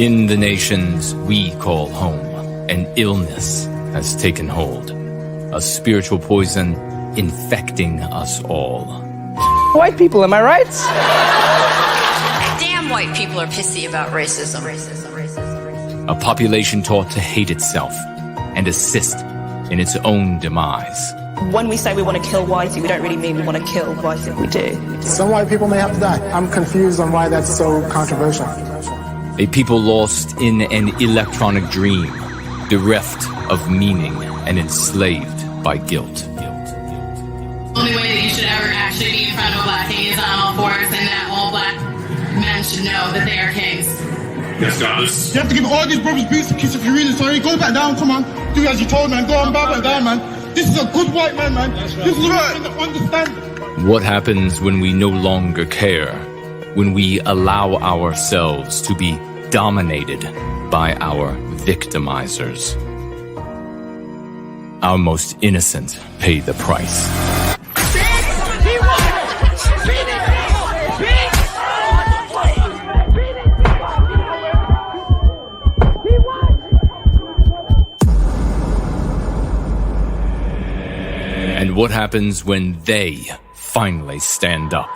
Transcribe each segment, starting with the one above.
In the nations we call home, an illness has taken hold. A spiritual poison infecting us all. White people, am I right? Damn white people are pissy about racism. A population taught to hate itself and assist in its own demise. When we say we want to kill whitey, we don't really mean we want to kill whitey, we do. Some white people may have to die. I'm confused on why that's so controversial. A people lost in an electronic dream, bereft of meaning and enslaved by guilt. The only way that you should ever actually be in front of a black king is on all fours, and that all black men should know that they are kings. Yes, guys. You have to give all these brothers beats a kiss if you're really sorry. Go back down, come on. Do as you told, man. Go on, back down, man. This is a good white man, man. This is right. Understand. What happens when we no longer care? When we allow ourselves to be dominated by our victimizers? Our most innocent pay the price. And what happens when they finally stand up?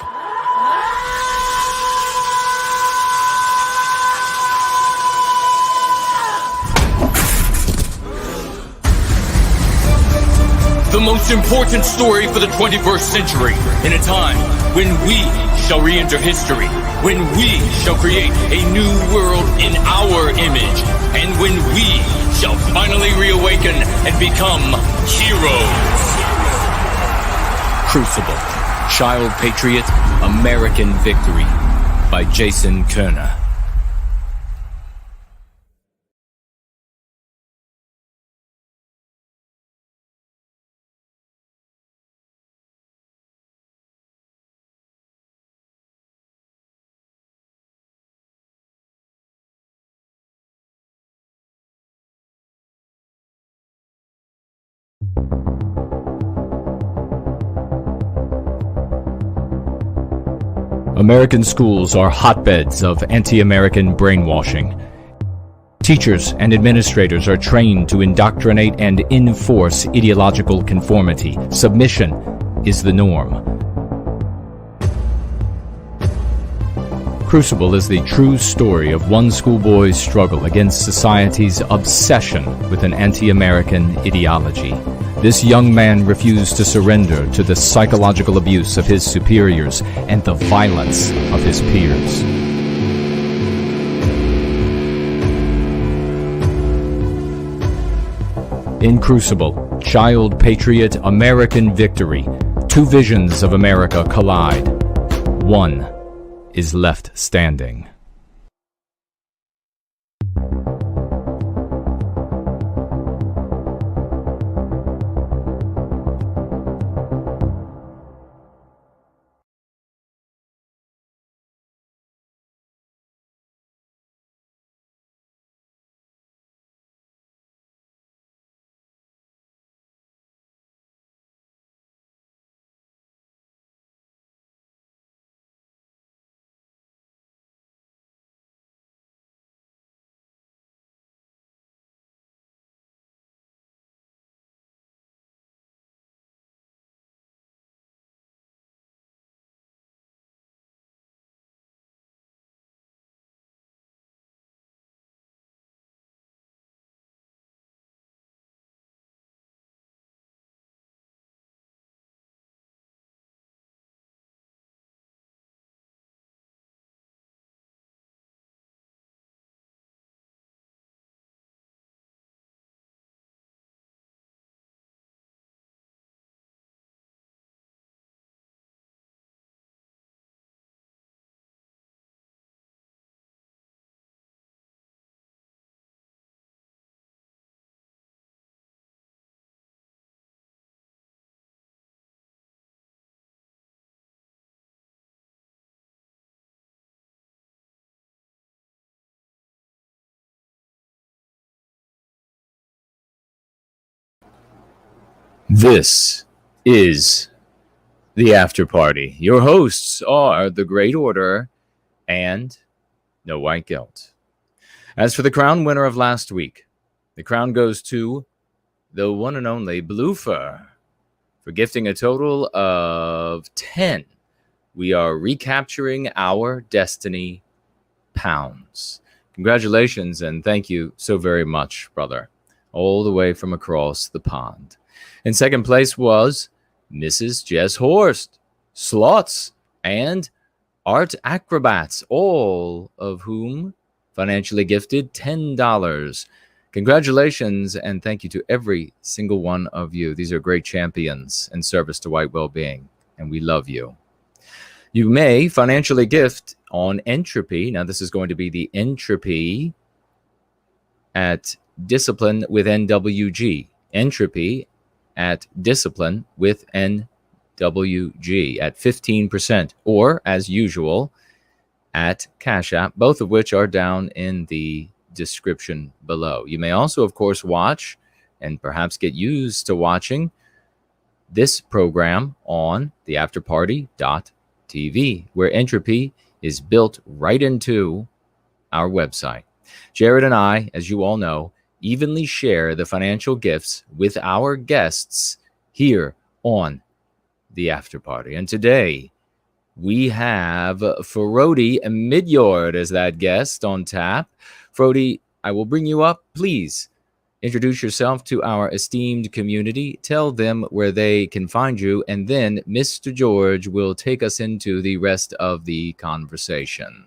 The most important story for the 21st century, in a time when we shall re-enter history, when we shall create a new world in our image, and when we shall finally reawaken and become heroes. Crucible, Child Patriot, American Victory, by Jason Kerner. American schools are hotbeds of anti-American brainwashing. Teachers and administrators are trained to indoctrinate and enforce ideological conformity. Submission is the norm. Crucible is the true story of one schoolboy's struggle against society's obsession with an anti-American ideology. This young man refused to surrender to the psychological abuse of his superiors and the violence of his peers. In Crucible, Child Patriot, American Victory, two visions of America collide. One is left standing. This is the After Party. Your hosts are The Great Order and No White Guilt. As for the crown winner of last week, the crown goes to the one and only Bluefer for gifting a total of 10. We are recapturing our destiny pounds. Congratulations and thank you so very much, brother, all the way from across the pond. In second place was Mrs. Jess Horst, Slots, and Art Acrobats, all of whom financially gifted $10. Congratulations and thank you to every single one of you. These are great champions in service to white well-being, and we love you. You may financially gift on Entropy. Now, this is going to be the Entropy at Discipline with NWG. Entropy at Discipline with NWG at 15%, or as usual, at Cash App, both of which are down in the description below. You may also, of course, watch and perhaps get used to watching this program on theafterparty.tv, where Entropy is built right into our website. Jared and I, as you all know, evenly share the financial gifts with our guests here on the After Party. And today, we have Frodi and Midjord as that guest on tap. Frodi, I will bring you up. Please introduce yourself to our esteemed community. Tell them where they can find you. And then Mr. George will take us into the rest of the conversation.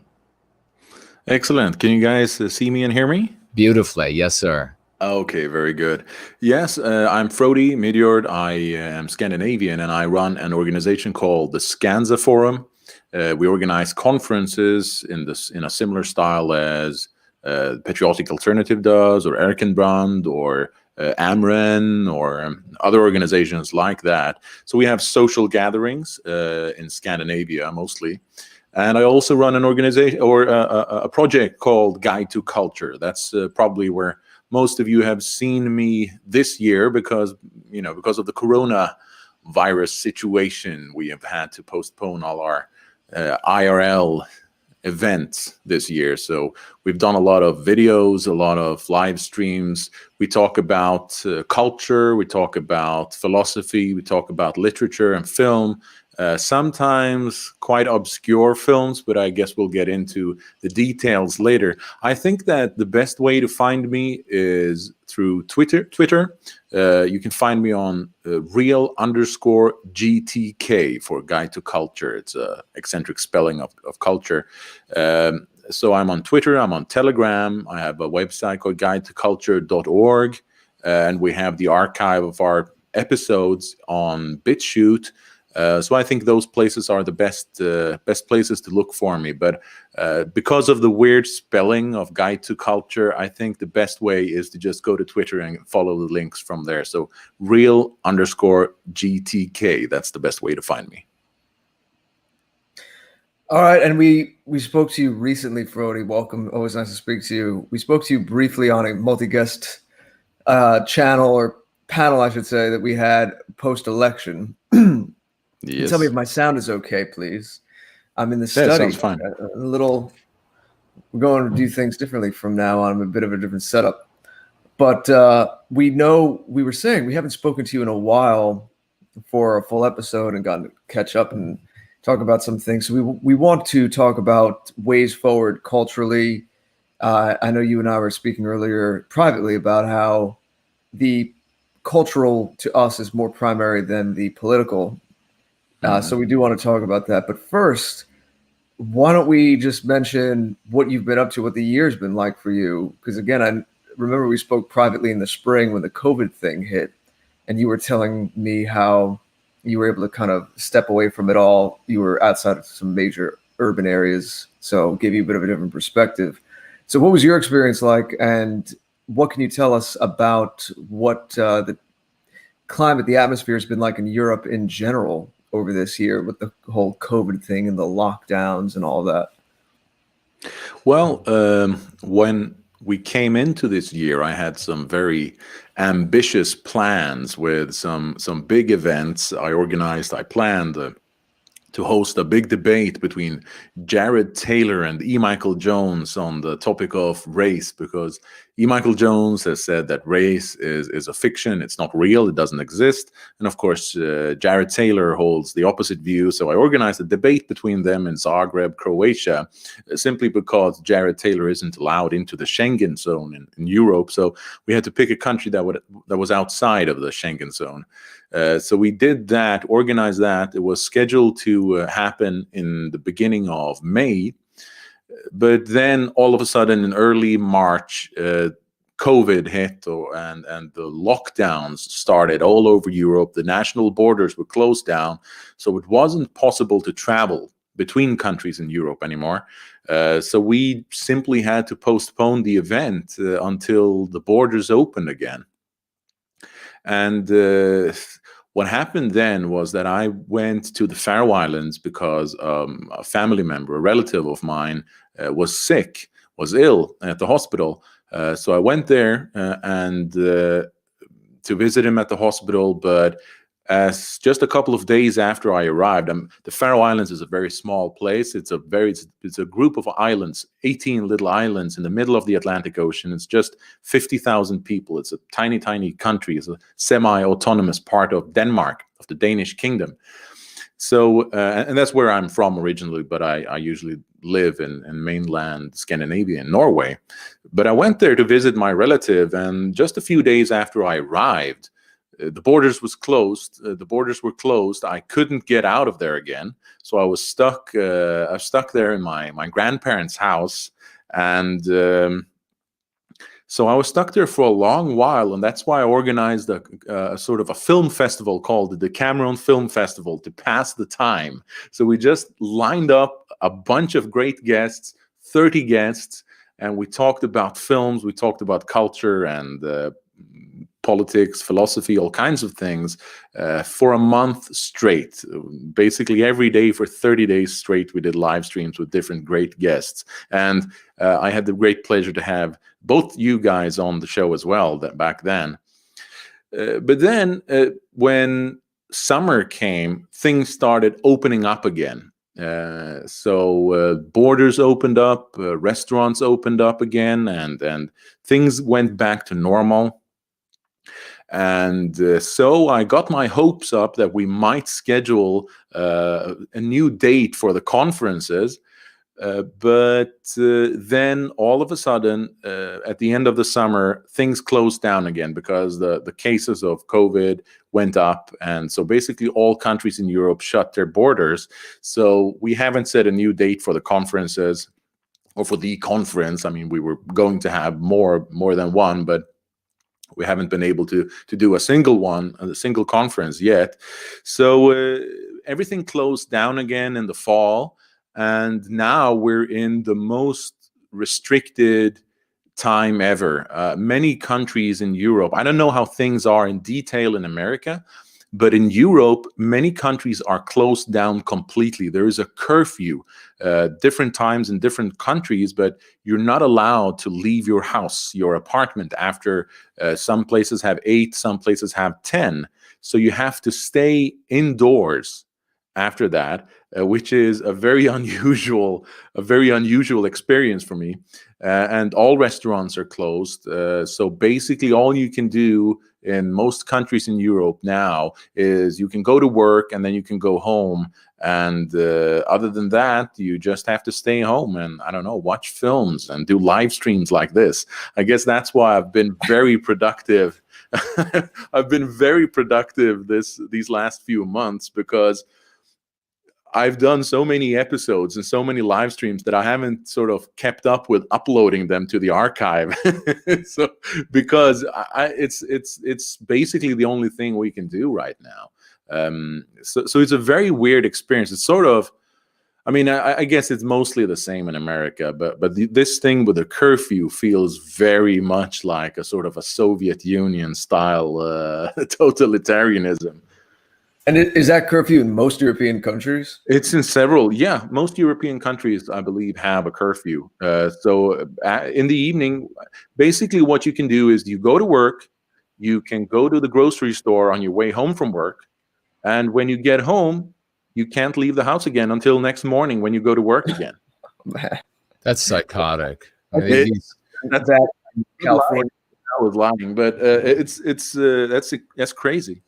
Excellent. Can you guys see me and hear me? Beautifully. Yes, sir. Okay, very good. Yes, I'm Frodi Midjord. I am Scandinavian, and I run an organization called the Skanza Forum. We organize conferences in a similar style as Patriotic Alternative does, or Erkenbrand, or Amren, or other organizations like that. So we have social gatherings in Scandinavia mostly. And I also run an organization or a project called Guide to Culture. That's probably where most of you have seen me this year because of the coronavirus situation. We have had to postpone all our IRL events this year. So we've done a lot of videos, a lot of live streams. We talk about culture, we talk about philosophy, we talk about literature and film. Sometimes quite obscure films, but I guess we'll get into the details later. I think that the best way to find me is through Twitter. You can find me on real_GTK for Guide to Culture. It's a eccentric spelling of culture. So I'm on Twitter, I'm on Telegram. I have a website called guidetoculture.org, and we have the archive of our episodes on BitChute. So I think those places are the best places to look for me. But because of the weird spelling of Guide to Culture, I think the best way is to just go to Twitter and follow the links from there. So real_GTK. That's the best way to find me. All right, and we spoke to you recently, Frodi. Welcome. Always nice to speak to you. We spoke to you briefly on a multi-guest channel or panel, I should say, that we had post-election. Yes. Tell me if my sound is okay, please. I'm in the study. That sounds fine. We're going to do things differently from now on. I'm a bit of a different setup. But we were saying we haven't spoken to you in a while for a full episode and gotten to catch up and talk about some things. So we want to talk about ways forward culturally. I know you and I were speaking earlier privately about how the cultural to us is more primary than the political. So we do want to talk about that. But first, why don't we just mention what you've been up to, what the year's been like for you? Because again, I remember we spoke privately in the spring when the COVID thing hit, and you were telling me how you were able to kind of step away from it all. You were outside of some major urban areas, so it gave you a bit of a different perspective. So what was your experience like, and what can you tell us about what the climate, the atmosphere has been like in Europe in general over this year with the whole COVID thing and the lockdowns and all that? Well, when we came into this year, I had some very ambitious plans with some big events I organized. I planned to host a big debate between Jared Taylor and E. Michael Jones on the topic of race, because E. Michael Jones has said that race is a fiction, it's not real, it doesn't exist. And of course, Jared Taylor holds the opposite view. So I organized a debate between them in Zagreb, Croatia, simply because Jared Taylor isn't allowed into the Schengen zone in Europe. So we had to pick a country that was outside of the Schengen zone. So we did that, organized that. It was scheduled to happen in the beginning of May. But then all of a sudden in early March, COVID hit and the lockdowns started all over Europe. The national borders were closed down. So it wasn't possible to travel between countries in Europe anymore. So we simply had to postpone the event until the borders opened again. And what happened then was that I went to the Faroe Islands because a family member, a relative of mine, was sick, was ill at the hospital. So I went there and to visit him at the hospital. But as just a couple of days after I arrived, the Faroe Islands is a very small place. It's a group of islands, 18 little islands in the middle of the Atlantic Ocean. It's just 50,000 people. It's a tiny, tiny country. It's a semi-autonomous part of Denmark, of the Danish kingdom. So, and that's where I'm from originally, but I usually live in mainland Scandinavia, in Norway. But I went there to visit my relative, and just a few days after I arrived, the borders was closed. The borders were closed. I couldn't get out of there again, so I was stuck. I was stuck there in my grandparents' house, and so I was stuck there for a long while. And that's why I organized a sort of a film festival called the Decameron Film Festival to pass the time. So we just lined up a bunch of great guests, 30 guests, and we talked about films. We talked about culture and politics, philosophy, all kinds of things for a month straight. Basically every day for 30 days straight, we did live streams with different great guests. And I had the great pleasure to have both you guys on the show as well back then. But then when summer came, things started opening up again. So borders opened up, restaurants opened up again, and things went back to normal. And so I got my hopes up that we might schedule a new date for the conferences. But then all of a sudden, at the end of the summer, things closed down again because the cases of COVID went up. And so basically all countries in Europe shut their borders. So we haven't set a new date for the conferences or for the conference. I mean, we were going to have more than one, but we haven't been able to do a single conference yet. So everything closed down again in the fall. And now we're in the most restricted time ever. Many countries in Europe, I don't know how things are in detail in America, but in Europe, many countries are closed down completely. There is a curfew, different times in different countries, but you're not allowed to leave your house, your apartment, after some places have 8, some places have 10. So you have to stay indoors after that, which is a very unusual experience for me. And all restaurants are closed. So basically all you can do in most countries in Europe now is you can go to work and then you can go home. And other than that, you just have to stay home and, I don't know, watch films and do live streams like this. I guess that's why I've been very productive. I've been very productive these last few months, because I've done so many episodes and so many live streams that I haven't sort of kept up with uploading them to the archive. So because it's basically the only thing we can do right now. So it's a very weird experience. It's sort of, I mean, I guess it's mostly the same in America, but this thing with the curfew feels very much like a sort of a Soviet Union style totalitarianism. And is that curfew in most European countries? It's in several, yeah. Most European countries, I believe, have a curfew. So in the evening, basically what you can do is you go to work, you can go to the grocery store on your way home from work, and when you get home, you can't leave the house again until next morning when you go to work again. That's psychotic. It- That's that California. I was lying, but that's crazy.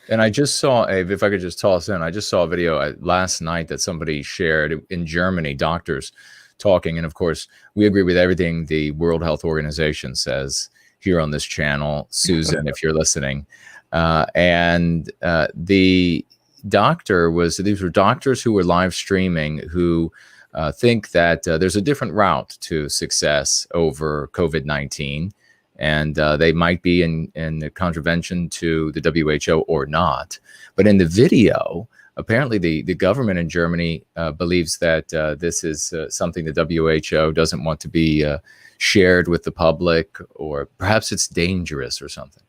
And I just saw if I could just toss in, I just saw a video last night that somebody shared in Germany, doctors talking. And of course, we agree with everything the World Health Organization says here on this channel. Susan, if you're listening. The doctor these were doctors who were live streaming who think that there's a different route to success over COVID-19. And they might be in contravention to the WHO or not. But in the video, apparently the government in Germany believes that this is something the WHO doesn't want to be shared with the public, or perhaps it's dangerous or something.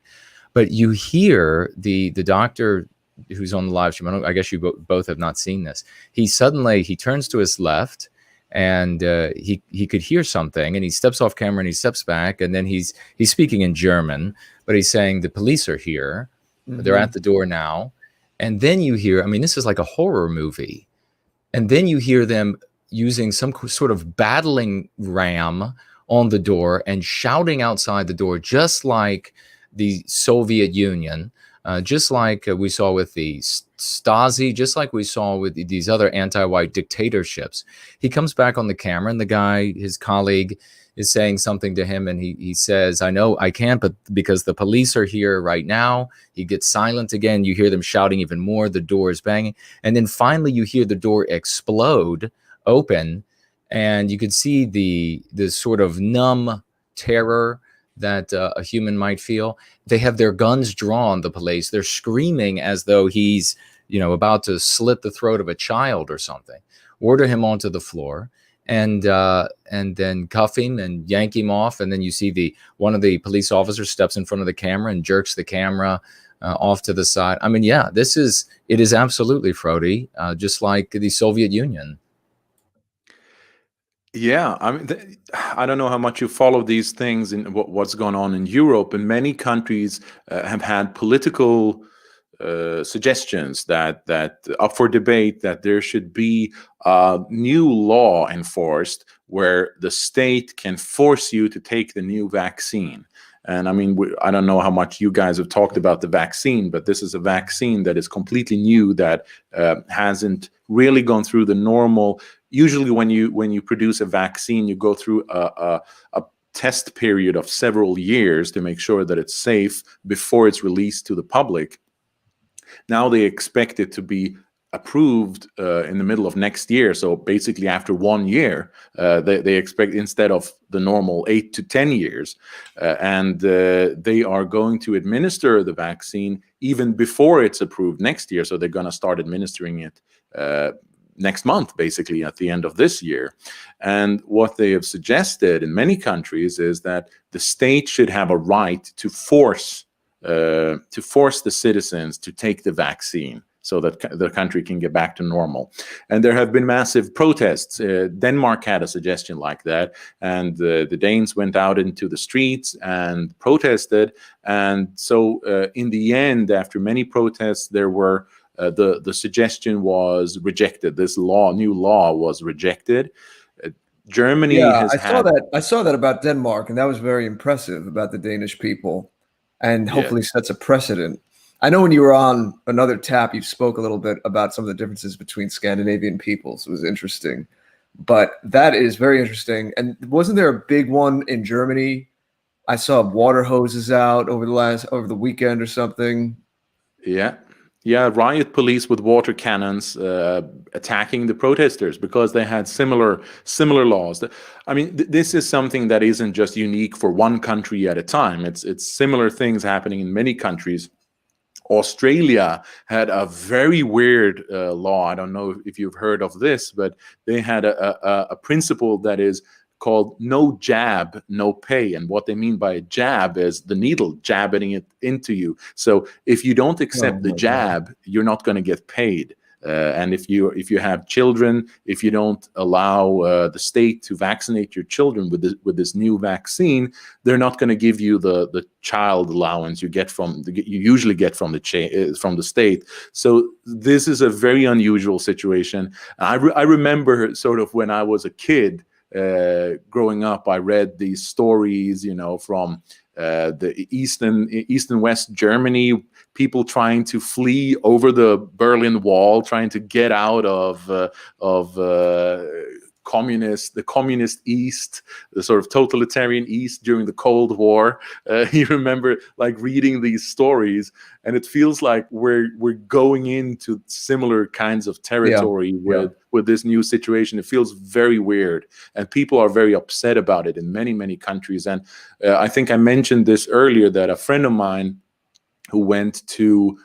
But you hear the doctor who's on the live stream, I guess you both have not seen this. He turns to his left, and he could hear something, and he steps off camera and he steps back, and then he's speaking in German, but he's saying the police are here, they're at the door now. And then you hear, I mean, this is like a horror movie, and then you hear them using some sort of battling ram on the door and shouting outside the door, just like the Soviet Union, just like we saw with the Stasi, just like we saw with these other anti-white dictatorships. He comes back on the camera, and the guy, his colleague, is saying something to him, and he says, I know I can't, but because the police are here right now. He gets silent again. You hear them shouting even more. The door is banging. And then finally you hear the door explode open, and you could see the sort of numb terror that a human might feel. They have their guns drawn, the police. They're screaming as though he's, about to slit the throat of a child or something. Order him onto the floor, and then cuff him and yank him off. And then you see one of the police officers steps in front of the camera and jerks the camera off to the side. I mean, yeah, it is absolutely, Frodi, just like the Soviet Union. Yeah, I mean, I don't know how much you follow these things in what's going on in Europe, and many countries have had political suggestions that up for debate that there should be a new law enforced where the state can force you to take the new vaccine. And I mean, I don't know how much you guys have talked about the vaccine, but this is a vaccine that is completely new, that hasn't really gone through the normal. Usually when you produce a vaccine, you go through a test period of several years to make sure that it's safe before it's released to the public. Now they expect it to be approved in the middle of next year. So basically after 1 year, they expect, instead of the normal 8 to 10 years. And they are going to administer the vaccine even before it's approved next year. So they're going to start administering it next month, basically at the end of this year. And what they have suggested in many countries is that the state should have a right to force the citizens to take the vaccine, so that the country can get back to normal. And there have been massive protests. Denmark had a suggestion like that, and the Danes went out into the streets and protested. And so in the end, after many protests, there were the suggestion was rejected. This new law was rejected. Germany has I saw that about Denmark, and that was very impressive about the Danish people, and hopefully sets a precedent. I know when you were on another tap, you spoke a little bit about some of the differences between Scandinavian peoples. It was interesting, but that is very interesting. And wasn't there a big one in Germany? I saw water hoses out over the weekend or something. Yeah, riot police with water cannons attacking the protesters because they had similar laws. I mean, this is something that isn't just unique for one country at a time. It's similar things happening in many countries. Australia had a very weird law. I don't know if you've heard of this, but they had a principle that is called no jab, no pay. And what they mean by a jab is the needle jabbing it into you. So if you don't accept the jab, you're not going to get paid. And if you have children, if you don't allow the state to vaccinate your children with this new vaccine, they're not going to give you the child allowance you usually get from the state. So this is a very unusual situation. I remember sort of when I was a kid growing up, I read these stories, from the East and West Germany, people trying to flee over the Berlin Wall, trying to get out of the communist East, the sort of totalitarian East during the Cold War. You remember like reading these stories, and it feels like we're going into similar kinds of territory with this new situation. It feels very weird, and people are very upset about it in many, many countries. And I think I mentioned this earlier, that a friend of mine who went to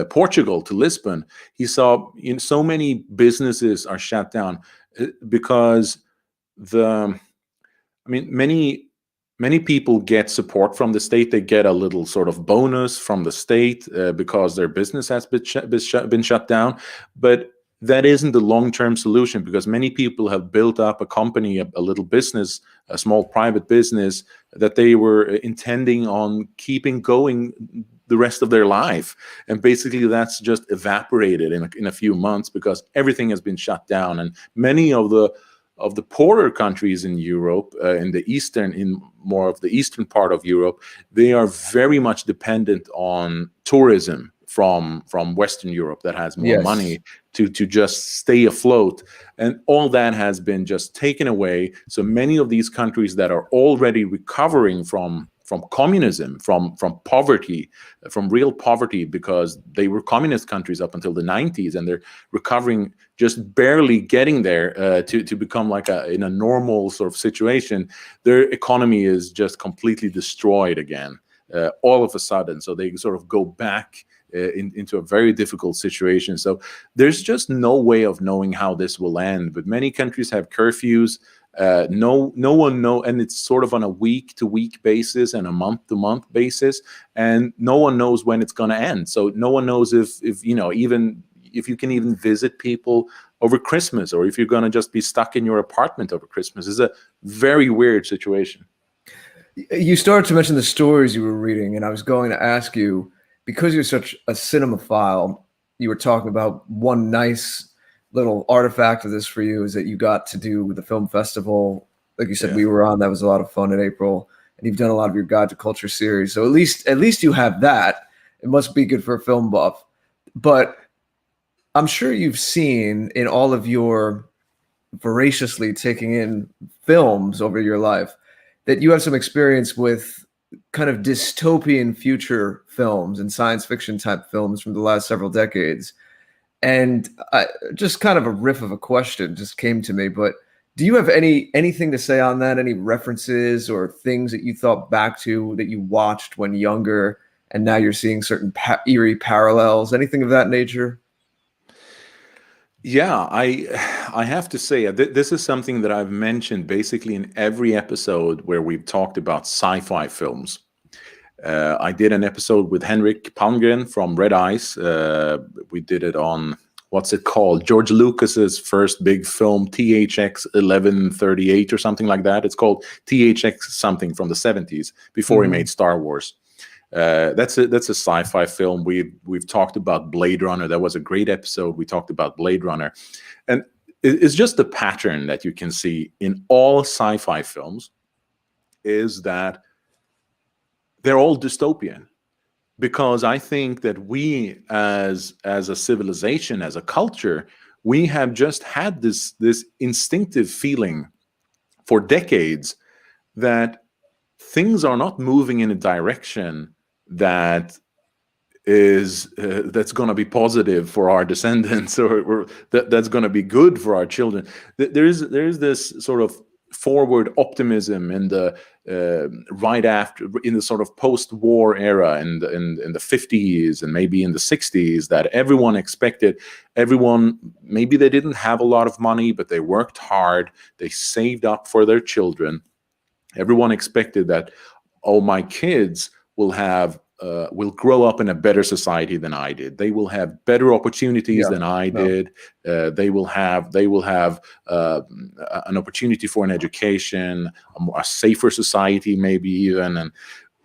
Portugal, to Lisbon, he saw so many businesses are shut down because many people get support from the state. They get a little sort of bonus from the state because their business has been shut down. But that isn't the long-term solution, because many people have built up a company, a little business, a small private business that they were intending on keeping going the rest of their life. And basically that's just evaporated in a few months because everything has been shut down. And many of the poorer countries in Europe, in more of the eastern part of Europe, they are very much dependent on tourism from Western Europe that has more money to just stay afloat. And all that has been just taken away. So many of these countries that are already recovering from communism, from poverty, from real poverty, because they were communist countries up until the 90s, and they're recovering, just barely getting there to become like in a normal sort of situation. Their economy is just completely destroyed again, all of a sudden. So they sort of go back into a very difficult situation. So there's just no way of knowing how this will end. But many countries have curfews. No one knows, and it's sort of on a week-to-week basis and a month-to-month basis, and no one knows when it's going to end. So no one knows if even if you can even visit people over Christmas, or if you're going to just be stuck in your apartment over Christmas. It's a very weird situation. You started to mention the stories you were reading, and I was going to ask you, because you're such a cinemaphile, you were talking about one nice little artifact of this for you is that you got to do the film festival. Like you said, we were on, that was a lot of fun in April, and you've done a lot of your Guide to Culture series. So at least you have that. It must be good for a film buff. But I'm sure you've seen in all of your voraciously taking in films over your life that you have some experience with kind of dystopian future films and science fiction type films from the last several decades. And just kind of a riff of a question just came to me, but do you have anything to say on that? Any references or things that you thought back to that you watched when younger, and now you're seeing certain eerie parallels, anything of that nature? Yeah, I have to say, this is something that I've mentioned basically in every episode where we've talked about sci-fi films. I did an episode with Henrik Palmgren from Red Eyes. We did it on, what's it called? George Lucas's first big film, THX 1138 or something like that. It's called THX something from the 70s, before he made Star Wars. That's a sci-fi film. We've talked about Blade Runner. That was a great episode. We talked about Blade Runner. And it's just a pattern that you can see in all sci-fi films, is that they're all dystopian. Because I think that we as a civilization, as a culture, we have just had this instinctive feeling for decades that things are not moving in a direction that is that's going to be positive for our descendants, or that's going to be good for our children. There is this sort of forward optimism in the right after, in the sort of post-war era, in the 50s and maybe in the 60s, that everyone expected. Everyone, maybe they didn't have a lot of money, but they worked hard. They saved up for their children. Everyone expected that, oh, my kids will have will grow up in a better society than I did. They will have better opportunities than I did. They will have an opportunity for an education, a safer society, maybe even.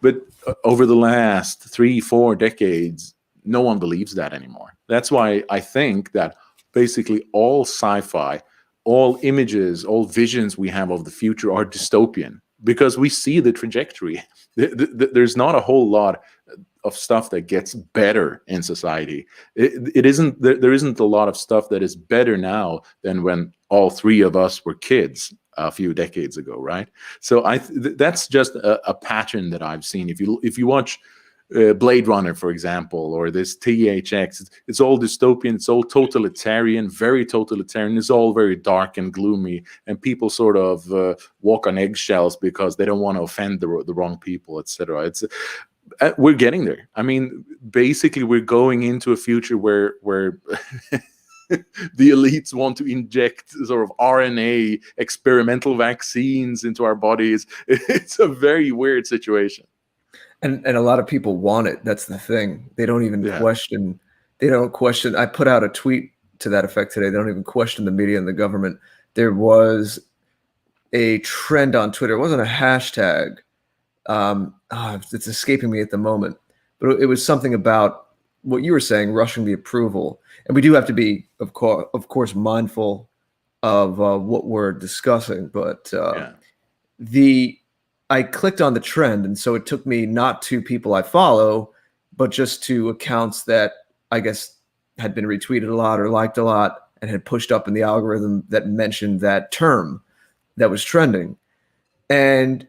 But over the last 3-4 decades, no one believes that anymore. That's why I think that basically all sci-fi, all images, all visions we have of the future are dystopian, because we see the trajectory. There's not a whole lot of stuff that gets better in society. There isn't a lot of stuff that is better now than when all three of us were kids a few decades ago, right? So that's just a pattern that I've seen. If you watch Blade Runner, for example, or this THX, it's all dystopian, it's all totalitarian, very totalitarian, it's all very dark and gloomy, and people sort of walk on eggshells because they don't want to offend the wrong people, etc. We're getting there. I mean, basically, we're going into a future where the elites want to inject sort of RNA experimental vaccines into our bodies. It's a very weird situation. And a lot of people want it. That's the thing. They don't even question. They don't question. I put out a tweet to that effect today. They don't even question the media and the government. There was a trend on Twitter. It wasn't a hashtag. It's escaping me at the moment. But it was something about what you were saying, rushing the approval. And we do have to be, of course, mindful of what we're discussing. But I clicked on the trend, and so it took me not to people I follow, but just to accounts that I guess had been retweeted a lot or liked a lot and had pushed up in the algorithm that mentioned that term that was trending. And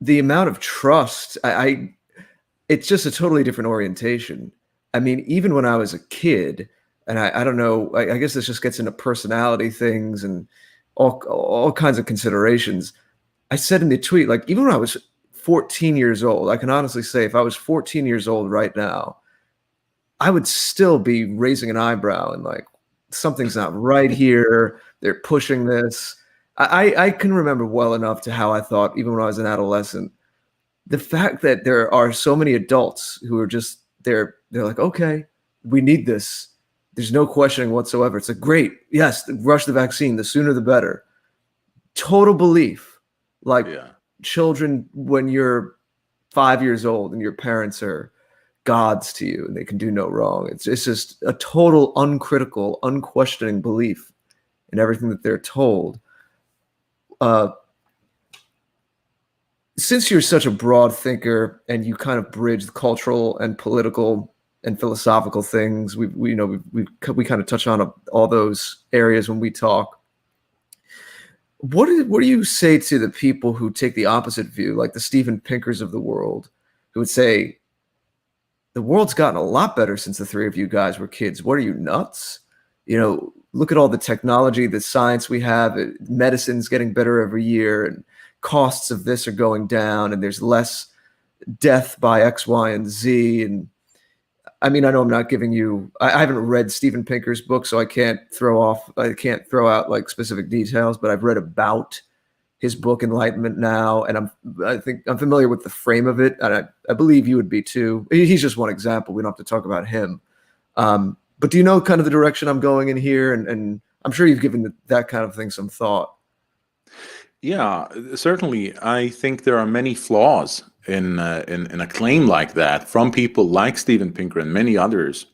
the amount of trust, it's just a totally different orientation. I mean, even when I was a kid, and I don't know, I guess this just gets into personality things and all kinds of considerations. I said in the tweet, like, even when I was 14 years old, I can honestly say if I was 14 years old right now, I would still be raising an eyebrow and like, something's not right here. They're pushing this. I can remember well enough to how I thought, even when I was an adolescent, the fact that there are so many adults who are just, they're like, okay, we need this. There's no questioning whatsoever. It's like, great. Yes, rush the vaccine. The sooner the better. Total belief. Like children, when you're 5 years old and your parents are gods to you and they can do no wrong. It's just a total uncritical, unquestioning belief in everything that they're told. Since you're such a broad thinker and you kind of bridge the cultural and political and philosophical things, we kind of touch on all those areas when we talk. What do you say to the people who take the opposite view, like the Steven Pinkers of the world, who would say, the world's gotten a lot better since the three of you guys were kids. What are you, nuts? Look at all the technology, the science we have. Medicine's getting better every year, and costs of this are going down, and there's less death by X, Y, and Z. And I mean, I know I'm not giving you, I haven't read Steven Pinker's book, so I can't throw out like specific details, but I've read about his book Enlightenment Now, and I think I'm familiar with the frame of it, and I believe you would be too. He's just one example. We don't have to talk about him. But do you know kind of the direction I'm going in here? And I'm sure you've given that kind of thing some thought. Yeah, certainly. I think there are many flaws in a claim like that from people like Steven Pinker and many others.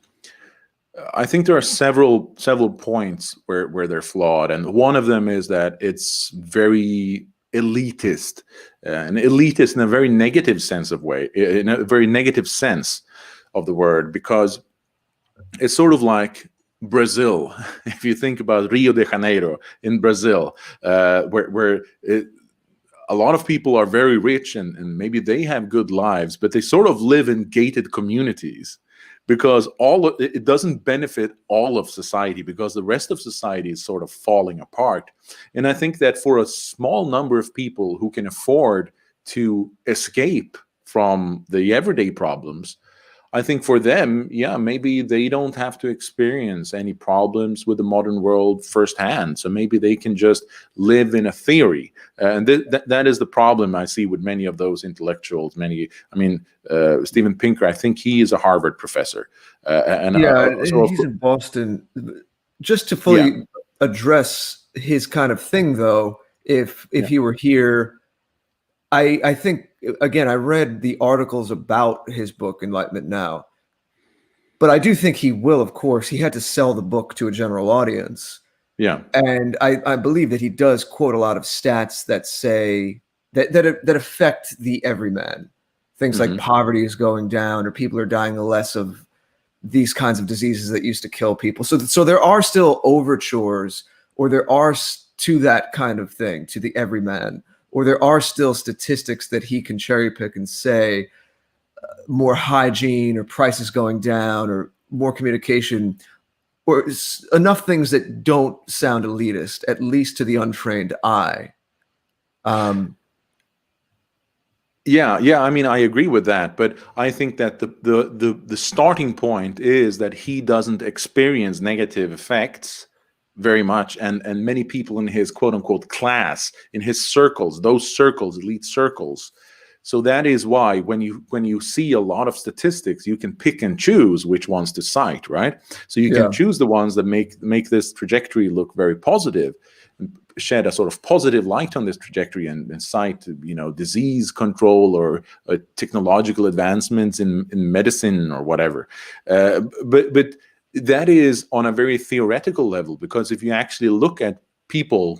I think there are several points where they're flawed, and one of them is that it's very elitist, and elitist in a very negative sense of way, in a very negative sense of the word, because it's sort of like Brazil. If you think about Rio de Janeiro in Brazil, where a lot of people are very rich and maybe they have good lives, but they sort of live in gated communities because it doesn't benefit all of society, because the rest of society is sort of falling apart. And I think that for a small number of people who can afford to escape from the everyday problems, I think for them, yeah, maybe they don't have to experience any problems with the modern world firsthand. So maybe they can just live in a theory. And that is the problem I see with many of those intellectuals. Steven Pinker, I think he is a Harvard professor. He's in Boston. Just to fully address his kind of thing, though, if he were here, I think, again, I read the articles about his book, Enlightenment Now, but I do think he will, of course. He had to sell the book to a general audience. Yeah. And I believe that he does quote a lot of stats that say that affect the everyman. Things like poverty is going down, or people are dying less of these kinds of diseases that used to kill people. So there are still overtures, or there are to that kind of thing, to the everyman. Or there are still statistics that he can cherry pick and say more hygiene, or prices going down, or more communication, or enough things that don't sound elitist, at least to the untrained eye. Yeah. I mean, I agree with that, but I think that the starting point is that he doesn't experience negative effects very much, and many people in his quote unquote class, in his circles, those circles, elite circles. So that is why when you see a lot of statistics, you can pick and choose which ones to cite, right? So you can choose the ones that make this trajectory look very positive, and shed a sort of positive light on this trajectory, and cite, disease control, or technological advancements in medicine, or whatever. But that is on a very theoretical level, because if you actually look at people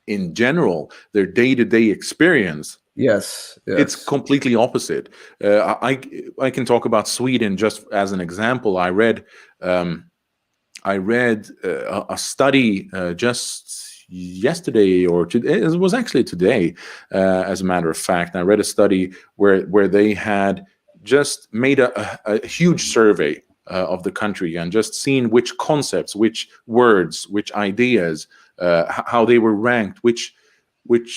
in general, their day-to-day experience, it's completely opposite. I can talk about Sweden just as an example. I read a study just yesterday, or today. It was actually today, as a matter of fact. I read a study where they had just made a huge survey of the country, and just seen which concepts, which words, which ideas, how they were ranked, which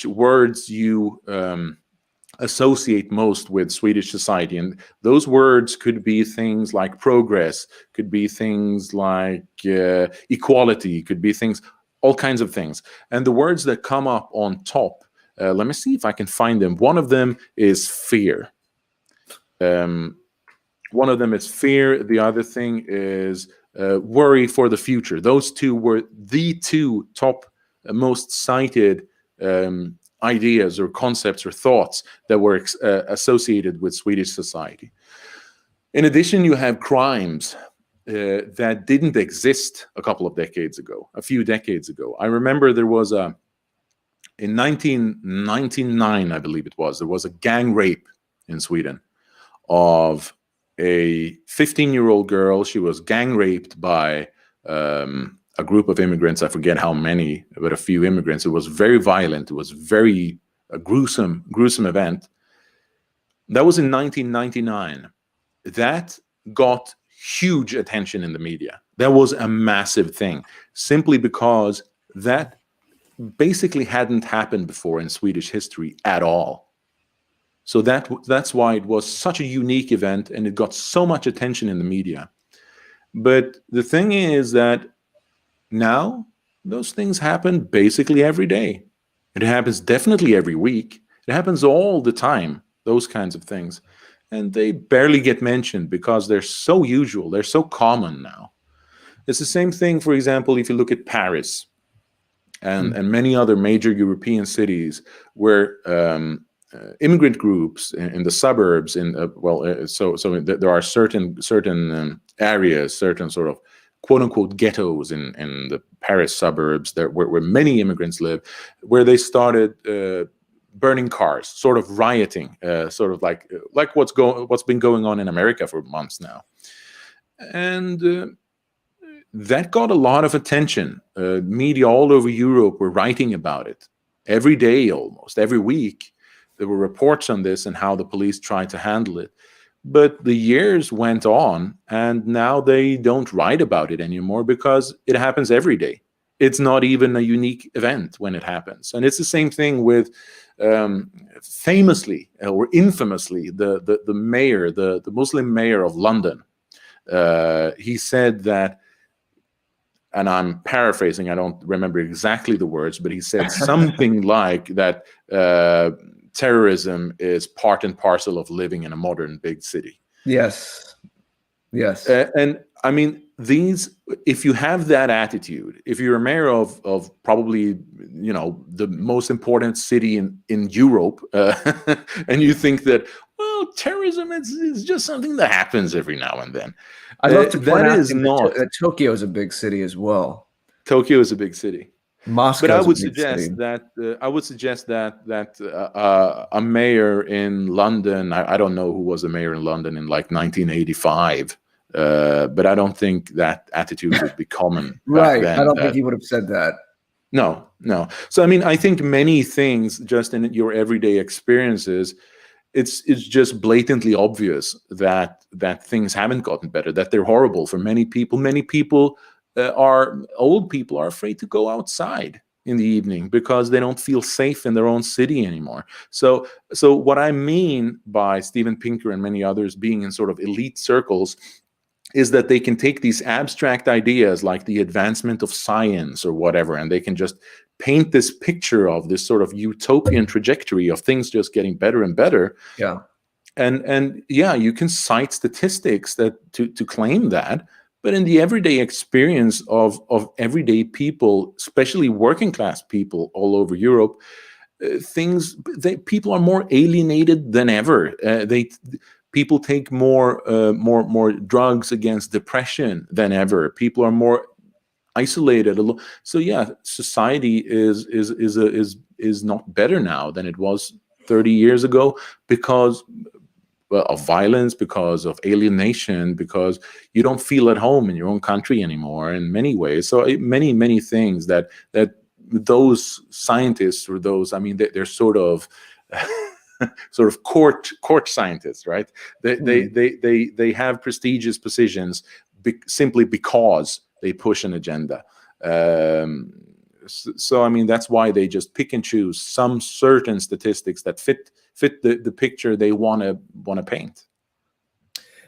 words you associate most with Swedish society. And those words could be things like progress, could be things like equality, could be all kinds of things. And the words that come up on top, let me see if I can find them. One of them is fear. One of them is fear. The other thing is worry for the future. Those two were the two top most cited ideas, or concepts, or thoughts that were associated with Swedish society. In addition, you have crimes that didn't exist a few decades ago. I remember there was in 1999, I believe it was, there was a gang rape in Sweden of a 15-year-old girl. She was gang raped by a group of immigrants. I forget how many, but a few immigrants. It was very violent. It was a gruesome event. That was in 1999. That got huge attention in the media. That was a massive thing, simply because that basically hadn't happened before in Swedish history at all. So that's why it was such a unique event, and it got so much attention in the media. But the thing is that now those things happen basically every day. It happens definitely every week. It happens all the time, those kinds of things. And they barely get mentioned because they're so usual. They're so common now. It's the same thing, for example, if you look at Paris and many other major European cities where immigrant groups in the suburbs, so there are certain areas, certain sort of quote unquote ghettos in the Paris suburbs where many immigrants live, where they started burning cars, sort of rioting, sort of like what's been going on in America for months now, and that got a lot of attention. Media all over Europe were writing about it every day, almost every week. There were reports on this and how the police tried to handle it. But the years went on, and now they don't write about it anymore because it happens every day. It's not even a unique event when it happens. And it's the same thing with famously or infamously, the mayor, the Muslim mayor of London, he said that, and I'm paraphrasing, I don't remember exactly the words, but he said something like that terrorism is part and parcel of living in a modern big city. Yes. Yes. And I mean, if you have that attitude, if you're a mayor of probably, the most important city in Europe, and you think that, well, terrorism is just something that happens every now and then. I'd love to point out that Tokyo is a big city as well. Tokyo is a big city. Moscow. But I would suggest that a mayor in London, I don't know who was a mayor in London in like 1985, but I don't think that attitude would be common. Right. Then, I don't think he would have said that. No. So I mean, I think many things just in your everyday experiences, it's just blatantly obvious that things haven't gotten better, that they're horrible for many people. Many people old people are afraid to go outside in the evening because they don't feel safe in their own city anymore. So what I mean by Steven Pinker and many others being in sort of elite circles is that they can take these abstract ideas like the advancement of science or whatever, and they can just paint this picture of this sort of utopian trajectory of things just getting better and better. Yeah. And yeah, you can cite statistics that to claim that. But in the everyday experience of everyday people, especially working class people all over Europe, people are more alienated than ever. People take more drugs against depression than ever. People are more isolated. So yeah, society is not better now than it was 30 years ago because of violence, because of alienation, because you don't feel at home in your own country anymore in many ways. So many things that those scientists or those, I mean, they're sort of court scientists, right? They have prestigious positions simply because they push an agenda. So I mean, that's why they just pick and choose some certain statistics that fit the picture they want to paint.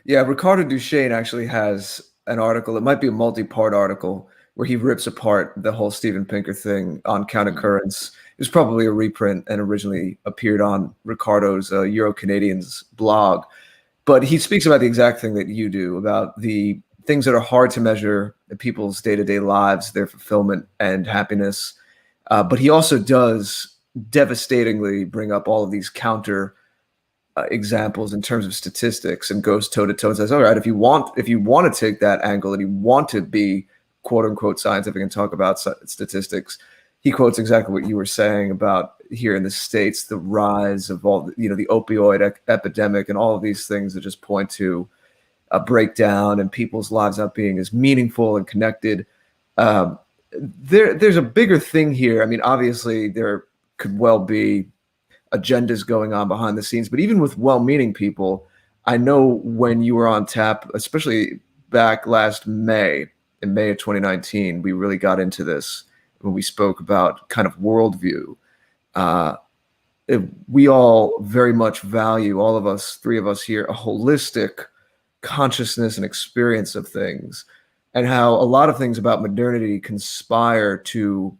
Yeah, Ricardo Duchesne actually has an article. It might be a multi-part article where he rips apart the whole Steven Pinker thing on countercurrents. It was probably a reprint and originally appeared on Ricardo's Euro-Canadians blog. But he speaks about the exact thing that you do, about the things that are hard to measure in people's day-to-day lives, their fulfillment and happiness. But he also does devastatingly bring up all of these counter examples in terms of statistics and goes toe-to-toe and says, all right, if you want to take that angle and you want to be quote-unquote scientific and talk about statistics, he quotes exactly what you were saying about here in the States, the rise of all, the opioid epidemic and all of these things that just point to a breakdown and people's lives not being as meaningful and connected. There's a bigger thing here. I mean, obviously there could well be agendas going on behind the scenes, but even with well-meaning people, I know when you were on tap, especially back last May, in May of 2019, we really got into this when we spoke about kind of worldview. We all very much value, all of us, three of us here, a holistic consciousness and experience of things, and how a lot of things about modernity conspire to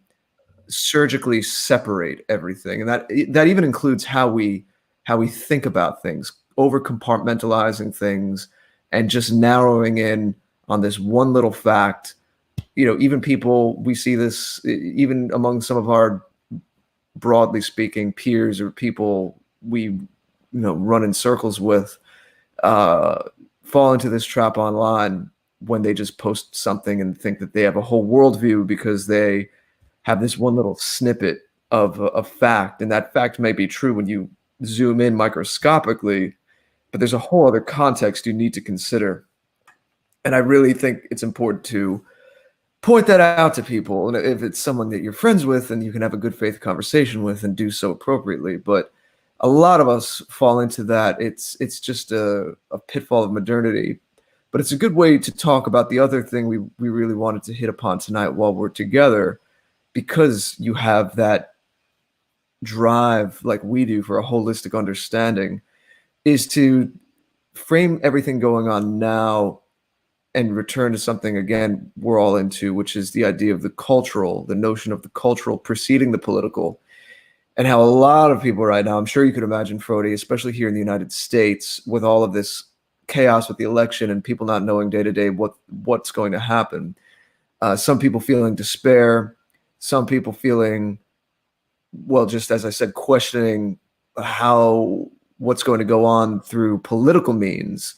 surgically separate everything, and that even includes how we think about things, over compartmentalizing things and just narrowing in on this one little fact. Even people, we see this even among some of our, broadly speaking, peers or people we run in circles with, fall into this trap online when they just post something and think that they have a whole worldview because they have this one little snippet of a fact, and that fact may be true when you zoom in microscopically, but there's a whole other context you need to consider. And I really think it's important to point that out to people, and if it's someone that you're friends with and you can have a good faith conversation with, and do so appropriately. But a lot of us fall into that. It's just a pitfall of modernity. But it's a good way to talk about the other thing we really wanted to hit upon tonight while we're together, because you have that drive like we do for a holistic understanding is to frame everything going on now and return to something again we're all into, which is the idea of the notion of the cultural preceding the political, and how a lot of people right now, I'm sure you could imagine, Frodi, especially here in the United States, with all of this chaos with the election and people not knowing day to day what's going to happen. Some people feeling despair, some people feeling, well, just as I said, questioning what's going to go on through political means.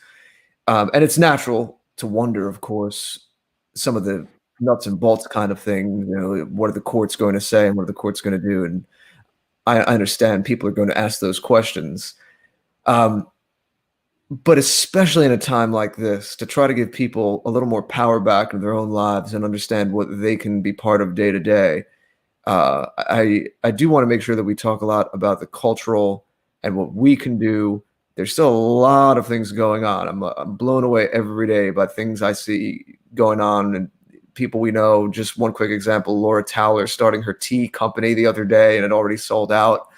And it's natural to wonder, of course, some of the nuts and bolts kind of thing. What are the courts going to say and what are the courts going to do? And I understand people are going to ask those questions. But especially in a time like this, to try to give people a little more power back in their own lives and understand what they can be part of day to day. I do want to make sure that we talk a lot about the cultural and what we can do. There's still a lot of things going on. I'm blown away every day by things I see going on and people we know. Just one quick example, Laura Towler starting her tea company the other day and it already sold out.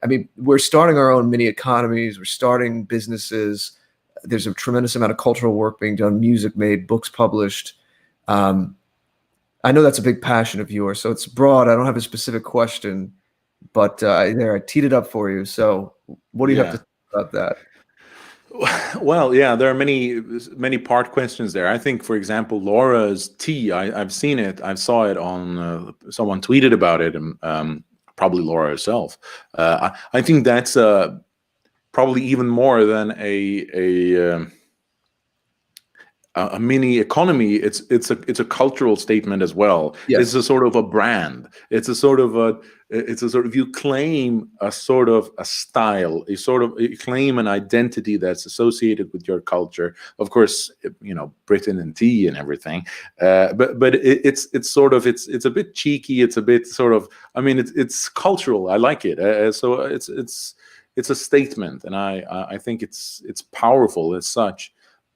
I mean, we're starting our own mini economies. We're starting businesses. There's a tremendous amount of cultural work being done, music made, books published. I know that's a big passion of yours, so it's broad. I don't have a specific question, but I teed it up for you. So what do you have to say about that? Well, yeah, there are many part questions there. I think, for example, Laura's tea, I've seen it. I saw it on, someone tweeted about it, and probably Laura herself. I think that's probably even more than a mini economy. It's a cultural statement as well. Yes. It's a sort of a brand. It's a sort of you claim a sort of a style, you claim an identity that's associated with your culture. Of course, Britain and tea and everything. But it's a bit cheeky. It's a bit sort of, it's cultural. I like it. So it's a statement, and I think it's powerful as such.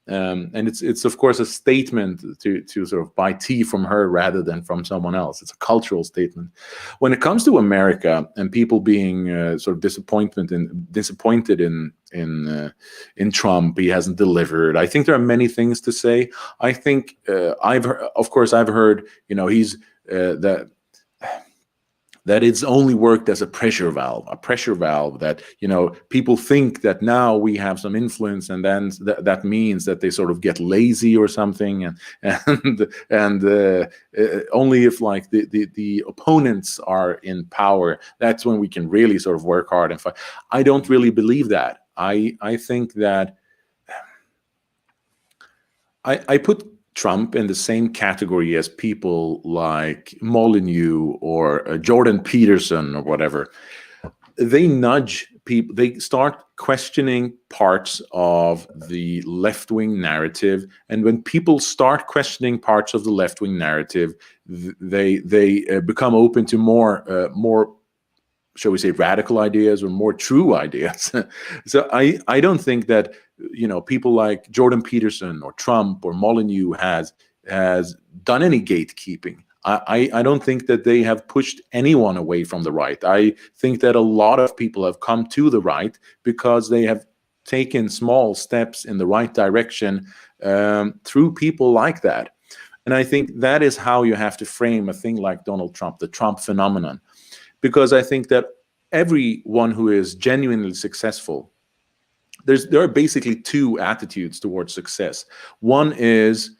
And it's of course a statement to sort of buy tea from her rather than from someone else. It's a cultural statement. When it comes to America and people being sort of disappointed in Trump, he hasn't delivered. I think there are many things to say. I think I've heard he's that it's only worked as a pressure valve that, people think that now we have some influence, and then that means that they sort of get lazy or something. And only if like the opponents are in power, that's when we can really sort of work hard and fight. I don't really believe that. I think that I put Trump in the same category as people like Molyneux or Jordan Peterson or whatever. They nudge people, they start questioning parts of the left-wing narrative. And when people start questioning parts of the left-wing narrative, they become open to more, shall we say, radical ideas or more true ideas. So I don't think that people like Jordan Peterson or Trump or Molyneux has done any gatekeeping. I don't think that they have pushed anyone away from the right. I think that a lot of people have come to the right because they have taken small steps in the right direction through people like that. And I think that is how you have to frame a thing like Donald Trump, the Trump phenomenon. Because I think that everyone who is genuinely successful, there are basically two attitudes towards success. One is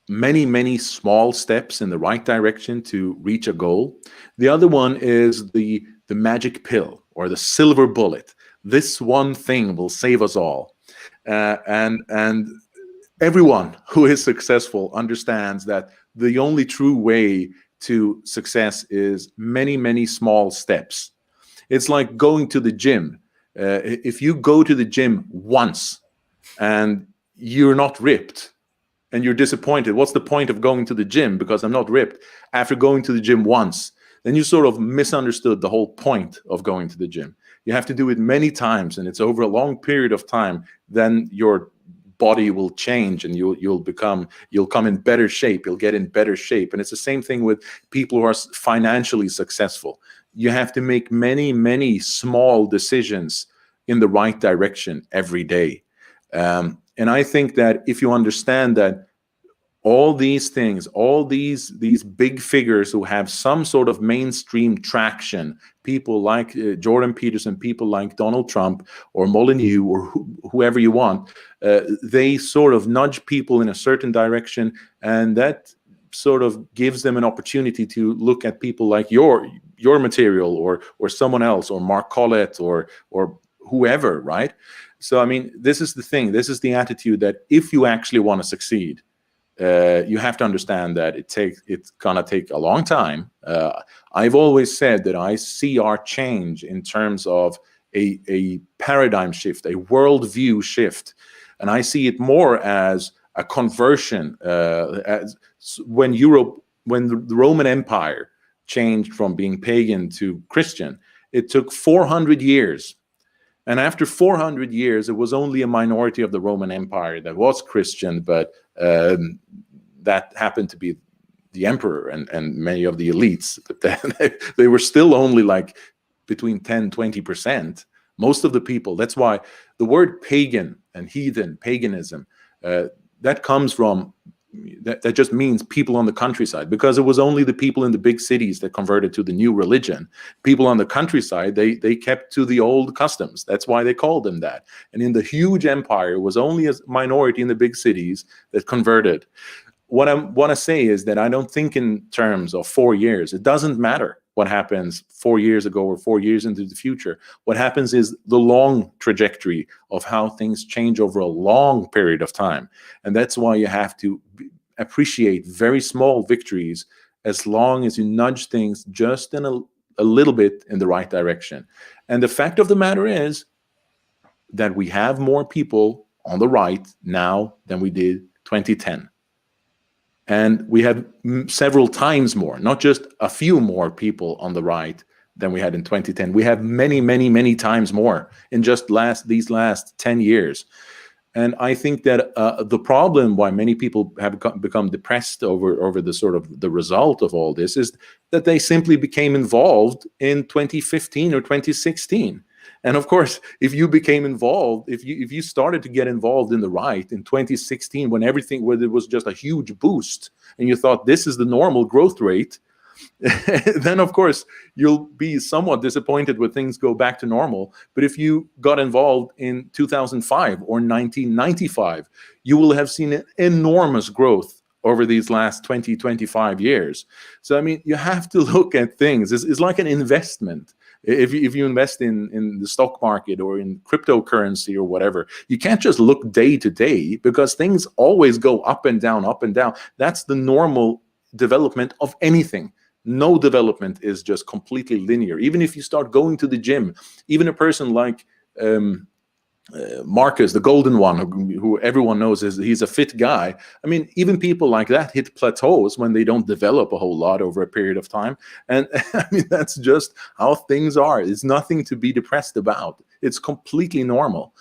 many small steps in the right direction to reach a goal. The other one is the magic pill or the silver bullet. This one thing will save us all. And everyone who is successful understands that the only true way to success is many small steps. It's like going to the gym. If you go to the gym once and you're not ripped and you're disappointed, what's the point of going to the gym because I'm not ripped? After going to the gym once, then you sort of misunderstood the whole point of going to the gym. You have to do it many times, and it's over a long period of time. Then your body will change and you'll come in better shape. You'll get in better shape. And it's the same thing with people who are financially successful. You have to make many, many small decisions in the right direction every day. And I think that if you understand that all these things, all these big figures who have some sort of mainstream traction, people like Jordan Peterson, people like Donald Trump or Molyneux or whoever you want, they sort of nudge people in a certain direction, and that sort of gives them an opportunity to look at people like your material or someone else, or Mark Collett or whoever, right? So I mean, this is the thing. This is the attitude that if you actually want to succeed, you have to understand that it's gonna take a long time. I've always said that I see our change in terms of a paradigm shift, a worldview shift, and I see it more as a conversion. As when the Roman Empire changed from being pagan to Christian, it took 400 years. And after 400 years, it was only a minority of the Roman Empire that was Christian, but that happened to be the emperor and many of the elites. But then they were still only like between 10-20%. Most of the people, that's why the word pagan and heathen, paganism, that comes from, that just means people on the countryside, because it was only the people in the big cities that converted to the new religion. People on the countryside, they kept to the old customs. That's why they called them that. And in the huge empire, it was only a minority in the big cities that converted. What I want to say is that I don't think in terms of 4 years. It doesn't matter what happens 4 years ago or 4 years into the future. What happens is the long trajectory of how things change over a long period of time. And that's why you have to appreciate very small victories as long as you nudge things just in a little bit in the right direction. And the fact of the matter is that we have more people on the right now than we did 2010. And we have several times more, not just a few more people on the right than we had in 2010. We have many, many, many times more in just these last 10 years. And I think that the problem why many people have become depressed over the sort of the result of all this is that they simply became involved in 2015 or 2016. And of course, if you became involved, if you started to get involved in the right in 2016, when it was just a huge boost, and you thought this is the normal growth rate, then of course you'll be somewhat disappointed when things go back to normal. But if you got involved in 2005 or 1995, you will have seen an enormous growth over these last 20-25 years. So I mean, you have to look at things. It's like an investment. If you invest in the stock market or in cryptocurrency or whatever, you can't just look day to day, because things always go up and down, up and down. That's the normal development of anything. No development is just completely linear. Even if you start going to the gym, even a person like Marcus, the golden one, who everyone knows he's a fit guy. I mean, even people like that hit plateaus when they don't develop a whole lot over a period of time. And I mean, that's just how things are. It's nothing to be depressed about. It's completely normal.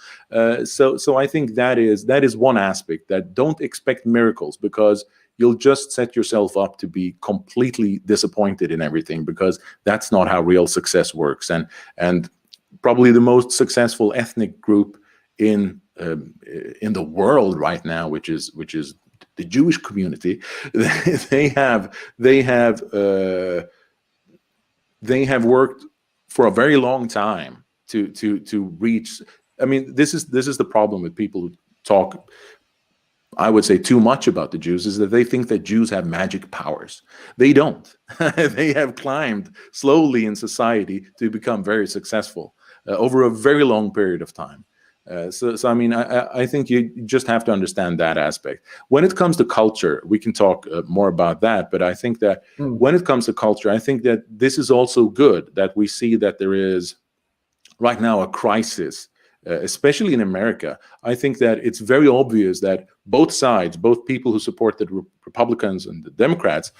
So I think that is one aspect, that don't expect miracles, because you'll just set yourself up to be completely disappointed in everything, because that's not how real success works. And probably the most successful ethnic group in the world right now, which is the Jewish community, they have worked for a very long time to reach. I mean, this is the problem with people who talk, I would say, too much about the Jews, is that they think that Jews have magic powers. They don't. They have climbed slowly in society to become very successful over a very long period of time. So I mean, I think you just have to understand that aspect. When it comes to culture, we can talk more about that. But I think that when it comes to culture, I think that this is also good, that we see that there is right now a crisis, especially in America. I think that it's very obvious that both sides, both people who support the Republicans and the Democrats,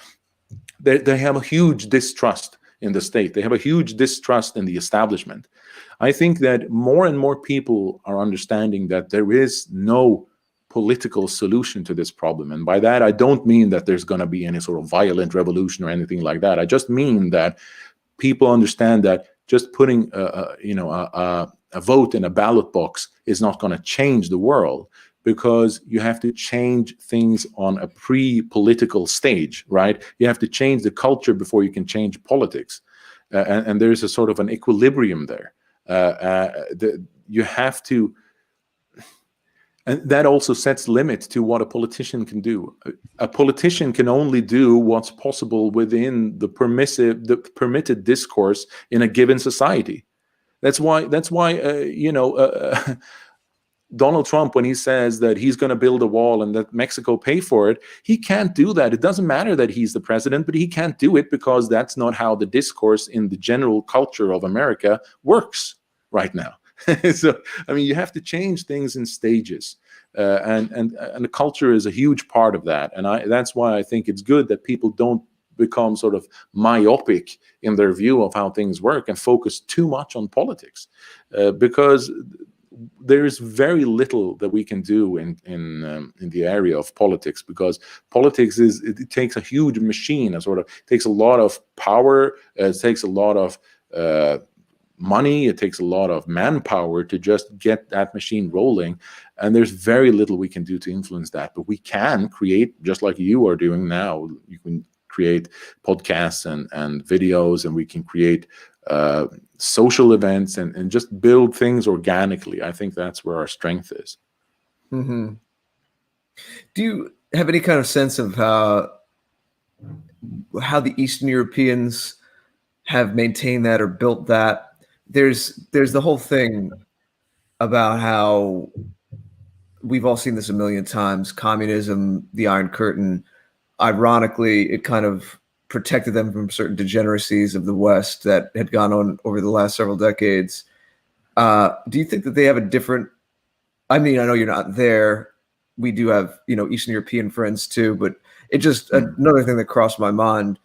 they have a huge distrust in the state. They have a huge distrust in the establishment. I think that more and more people are understanding that there is no political solution to this problem. And by that, I don't mean that there's going to be any sort of violent revolution or anything like that. I just mean that people understand that just putting a vote in a ballot box is not going to change the world, because you have to change things on a pre-political stage, right? You have to change the culture before you can change politics. And there's a sort of an equilibrium there. You have to, and that also sets limits to what a politician can do. A politician can only do what's possible within the permitted discourse in a given society. That's why Donald Trump, when he says that he's going to build a wall and that Mexico pay for it, he can't do that. It doesn't matter that he's the president, but he can't do it because that's not how the discourse in the general culture of America works right now. So, I mean, you have to change things in stages, and the culture is a huge part of that. And that's why I think it's good that people don't become sort of myopic in their view of how things work and focus too much on politics, because there's very little that we can do in the area of politics, because politics it takes a huge machine. It takes a lot of power. It takes a lot of money. It takes a lot of manpower to just get that machine rolling, and there's very little we can do to influence that. But we can create, just like you are doing now. You can create podcasts and videos, and we can create social events and just build things organically. I think that's where our strength is. Mm-hmm. Do you have any kind of sense of how the Eastern Europeans have maintained that or built that? There's the whole thing about how we've all seen this a million times. Communism, the Iron Curtain. Ironically, it kind of protected them from certain degeneracies of the West that had gone on over the last several decades. Do you think that they have a different? I mean, I know you're not there. We do have, Eastern European friends too, but it just another thing that crossed my mind.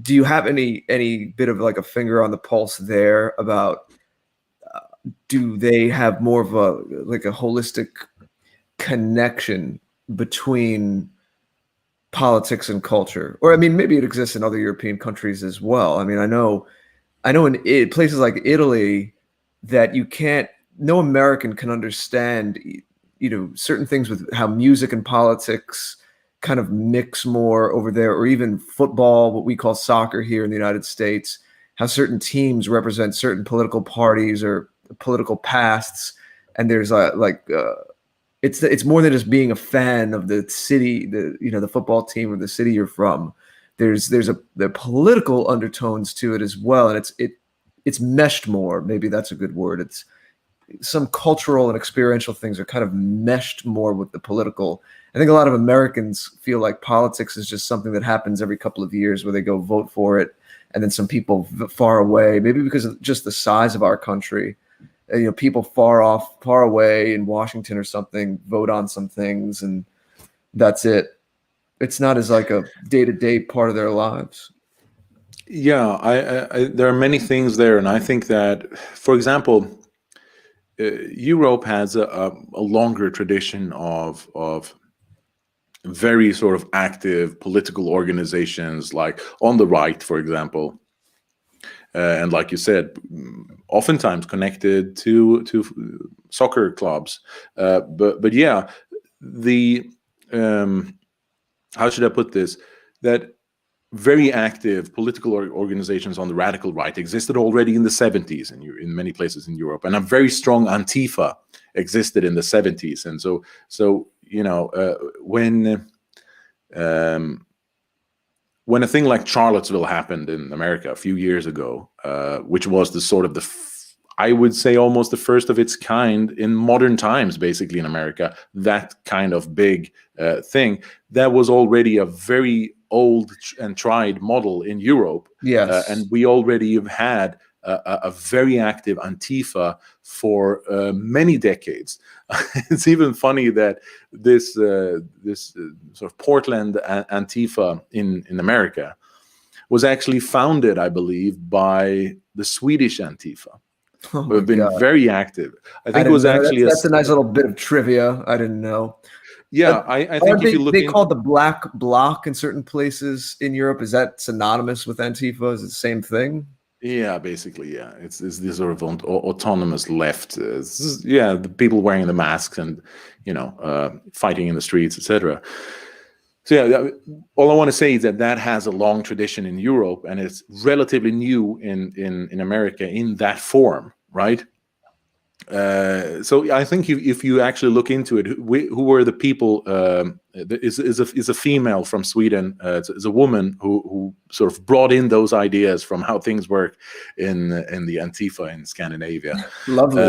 Do you have any bit of like a finger on the pulse there about? Do they have more of a holistic connection between politics and culture? Or I mean, maybe it exists in other European countries as well. I mean, I know in places like Italy that no American can understand, certain things with how music and politics kind of mix more over there, or even football, what we call soccer here in the United States, how certain teams represent certain political parties or political pasts. And there's it's more than just being a fan of the city, the football team or the city you're from. There's the political undertones to it as well, and it's meshed more. Maybe that's a good word. It's some cultural and experiential things are kind of meshed more with the political. I think a lot of Americans feel like politics is just something that happens every couple of years where they go vote for it, and then some people far away, maybe because of just the size of our country. People far away in Washington or something vote on some things, and that's it. It's not as like a day-to-day part of their lives. Yeah, there are many things there, and I think that, for example, Europe has a longer tradition of very sort of active political organizations, like on the right, for example. And like you said, oftentimes connected to soccer clubs. But yeah, how should I put this? That very active political organizations on the radical right existed already in the 70s in many places in Europe, and a very strong Antifa existed in the 70s. And so when a thing like Charlottesville happened in America a few years ago, which was the sort of I would say almost the first of its kind in modern times, basically in America, that kind of big thing, that was already a very old and tried model in Europe. Yes. And we already have had a very active Antifa for many decades. It's even funny that this sort of Portland Antifa in America was actually founded, I believe, by the Swedish Antifa, who have been very active. I think it was actually that's a nice little bit of trivia. I didn't know. Yeah, I think Aren't if you look they in, call the Black Bloc in certain places in Europe? Is that synonymous with Antifa? Is it the same thing? yeah, basically, yeah, it's this sort of autonomous left. Yeah, the people wearing the masks and fighting in the streets, etc. So yeah, all I want to say is that has a long tradition in Europe, and it's relatively new in America in that form, right? So I think if you actually look into it, who were the people? Is a female from Sweden. Is a woman who sort of brought in those ideas from how things work in the Antifa in Scandinavia. Lovely.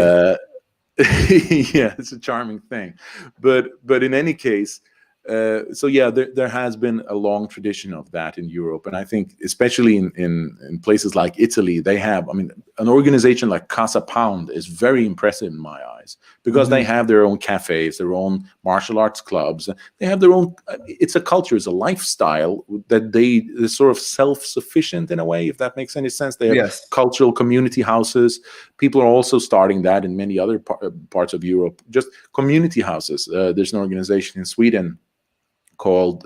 Yeah, it's a charming thing, but in any case. So yeah, there has been a long tradition of that in Europe, and I think especially in places like Italy, they have. I mean, an organization like Casa Pound is very impressive in my eyes because they have their own cafes, their own martial arts clubs. They have their own. It's a culture, it's a lifestyle that they're sort of self-sufficient in a way, if that makes any sense. They have cultural community houses. People are also starting that in many other parts of Europe. Just community houses. There's an organization in Sweden called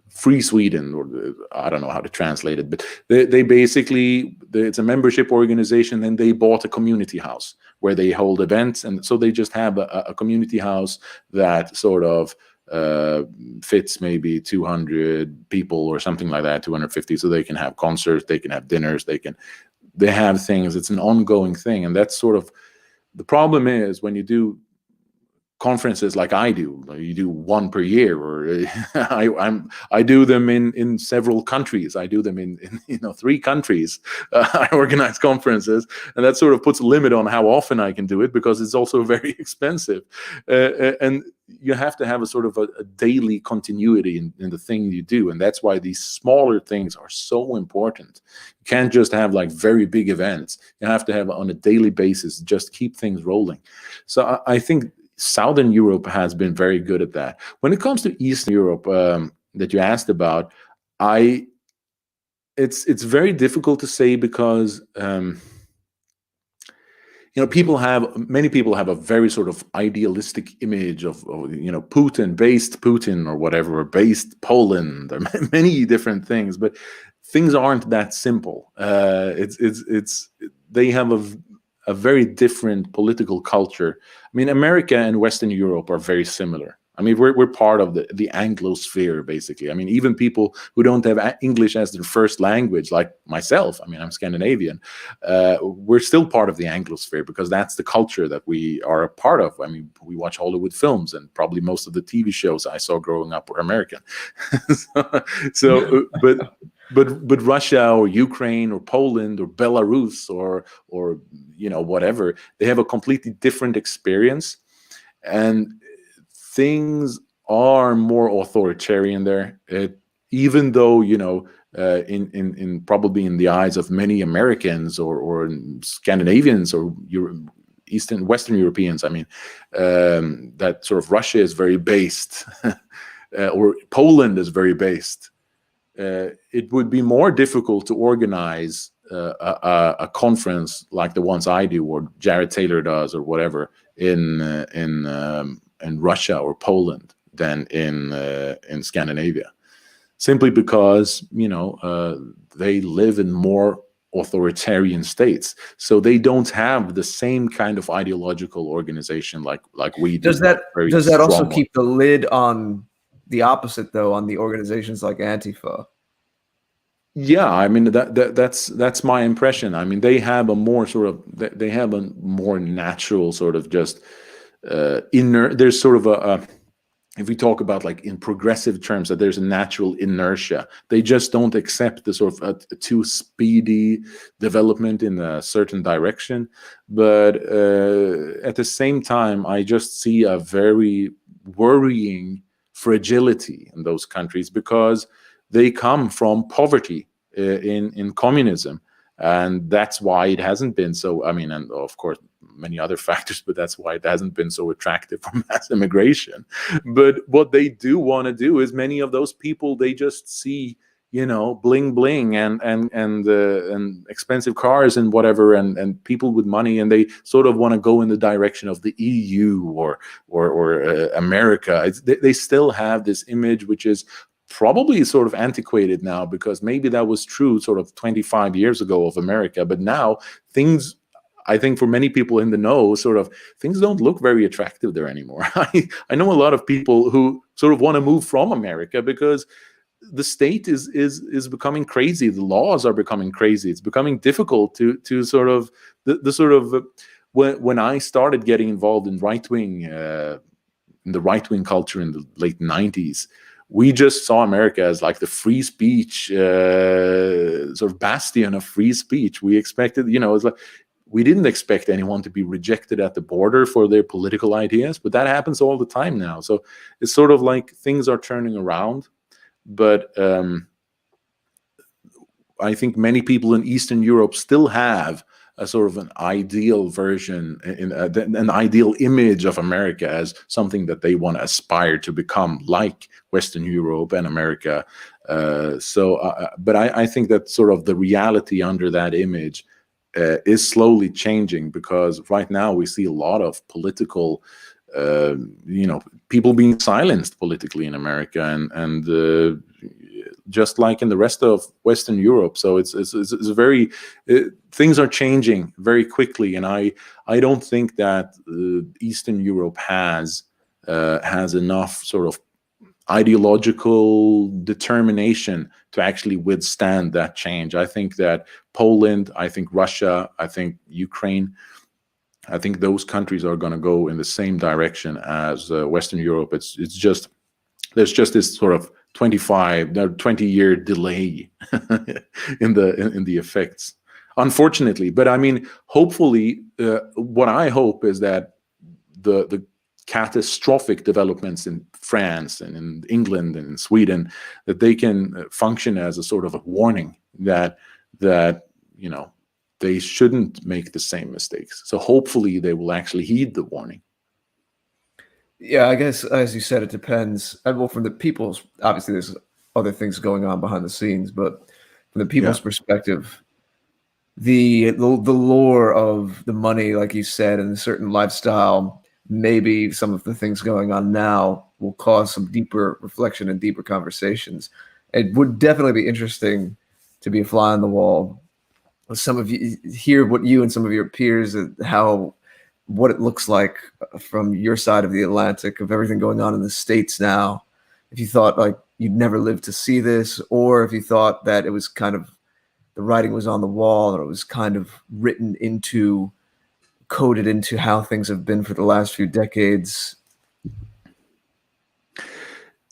Free Sweden, or I don't know how to translate it, but they basically, it's a membership organization, and they bought a community house where they hold events, and so they just have a community house that sort of fits maybe 200 people or something like that, 250, so they can have concerts, they can have dinners, they have things. It's an ongoing thing, and that's sort of the problem is when you do conferences like I do. You do one per year, or I do them in several countries. I do them in 3 countries. I organize conferences, and that sort of puts a limit on how often I can do it because it's also very expensive. And you have to have a sort of a daily continuity in the thing you do, and that's why these smaller things are so important. You can't just have like very big events. You have to have on a daily basis, just keep things rolling. So I think Southern Europe has been very good at that. When it comes to Eastern Europe, that you asked about, it's very difficult to say because many people have a very sort of idealistic image of Putin, based Putin or whatever, or based Poland, or many different things, but things aren't that simple. They have a very different political culture. I mean, America and Western Europe are very similar. I mean, we're part of the Anglosphere, basically. I mean, even people who don't have English as their first language, like myself, I mean, I'm Scandinavian, we're still part of the Anglosphere because that's the culture that we are a part of. I mean, we watch Hollywood films, and probably most of the TV shows I saw growing up were American. But Russia or Ukraine or Poland or Belarus or whatever, they have a completely different experience, and things are more authoritarian there. Even though in probably in the eyes of many Americans or Scandinavians or Western Europeans, I mean, that sort of Russia is very based, or Poland is very based. It would be more difficult to organize a conference like the ones I do, or Jared Taylor does, or whatever, in Russia or Poland than in Scandinavia, simply because they live in more authoritarian states, so they don't have the same kind of ideological organization like we do. Does that also keep the lid on the opposite, though, on the organizations like Antifa? Yeah, I mean that's my impression. I mean, they have a more natural sort of just inner. There's sort of if we talk about like in progressive terms, that there's a natural inertia. They just don't accept the sort of a too speedy development in a certain direction. But at the same time, I just see a very worrying fragility in those countries because they come from poverty in communism, and that's why it hasn't been so. I mean, and of course many other factors, but that's why it hasn't been so attractive for mass immigration. But what they do want to do is, many of those people, they just see bling bling and expensive cars and whatever, and people with money, and they sort of want to go in the direction of the EU or America. They still have this image, which is probably sort of antiquated now, because maybe that was true sort of 25 years ago of America, but now things, I think for many people in the know, sort of things don't look very attractive there anymore. I know a lot of people who sort of want to move from America because the state is becoming crazy. The laws are becoming crazy. It's becoming difficult to sort of the sort of when I started getting involved in the right wing culture in the late 90s. We just saw America as like the free speech sort of bastion of free speech. We expected, it's like we didn't expect anyone to be rejected at the border for their political ideas, but that happens all the time now. So it's sort of like things are turning around. But I think many people in Eastern Europe still have a sort of an ideal version, an ideal image of America as something that they want to aspire to become, like Western Europe and America. But I think that sort of the reality under that image is slowly changing, because right now we see a lot of political people being silenced politically in America, and just like in the rest of Western Europe. So it's very things are changing very quickly, and I don't think that Eastern Europe has enough sort of ideological determination to actually withstand that change. I think that Poland, I think Russia, I think Ukraine, I think those countries are going to go in the same direction as Western Europe. It's just there's just this sort of 20-year delay in the effects, unfortunately. But I mean, hopefully, what I hope is that the catastrophic developments in France and in England and in Sweden, that they can function as a sort of a warning that they shouldn't make the same mistakes. So hopefully they will actually heed the warning. Yeah, I guess, as you said, it depends. Well, from the people's, obviously there's other things going on behind the scenes, but from the people's perspective, the lure of the money, like you said, and a certain lifestyle, maybe some of the things going on now will cause some deeper reflection and deeper conversations. It would definitely be interesting to be a fly on the wall. Some of you hear what you and some of your peers, what it looks like from your side of the Atlantic, of everything going on in the States now. If you thought like you'd never live to see this, or if you thought that it was kind of the writing was on the wall, or it was kind of coded into how things have been for the last few decades.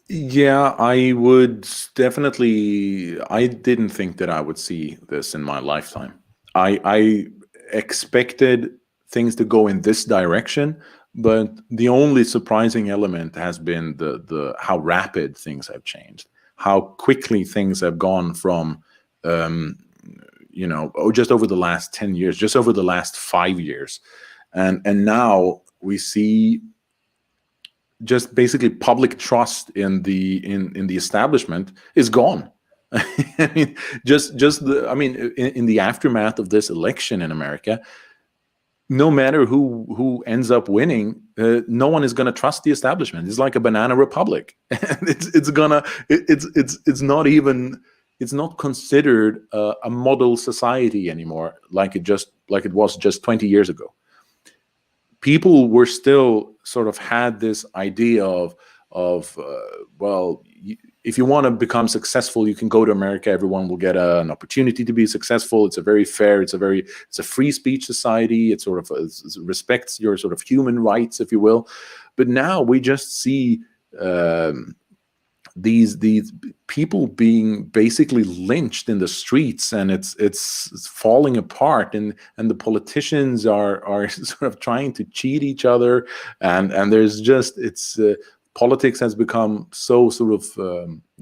Yeah, I would definitely. I didn't think that I would see this in my lifetime. I expected things to go in this direction, but the only surprising element has been the how rapid things have changed, how quickly things have gone from just over the last 10 years, just over the last 5 years, and now we see just basically public trust in the establishment is gone. I mean, in the aftermath of this election in America, no matter who ends up winning, no one is going to trust the establishment. It's like a banana republic. It's not considered a model society anymore, like it was just 20 years ago. People were still sort of had this idea of if you want to become successful, you can go to America. Everyone will get an opportunity to be successful. It's a very fair, it's a free speech society. It sort of respects your sort of human rights, if you will. But now we just see these people being basically lynched in the streets, and it's falling apart, and the politicians are sort of trying to cheat each other, and there's just politics has become so sort of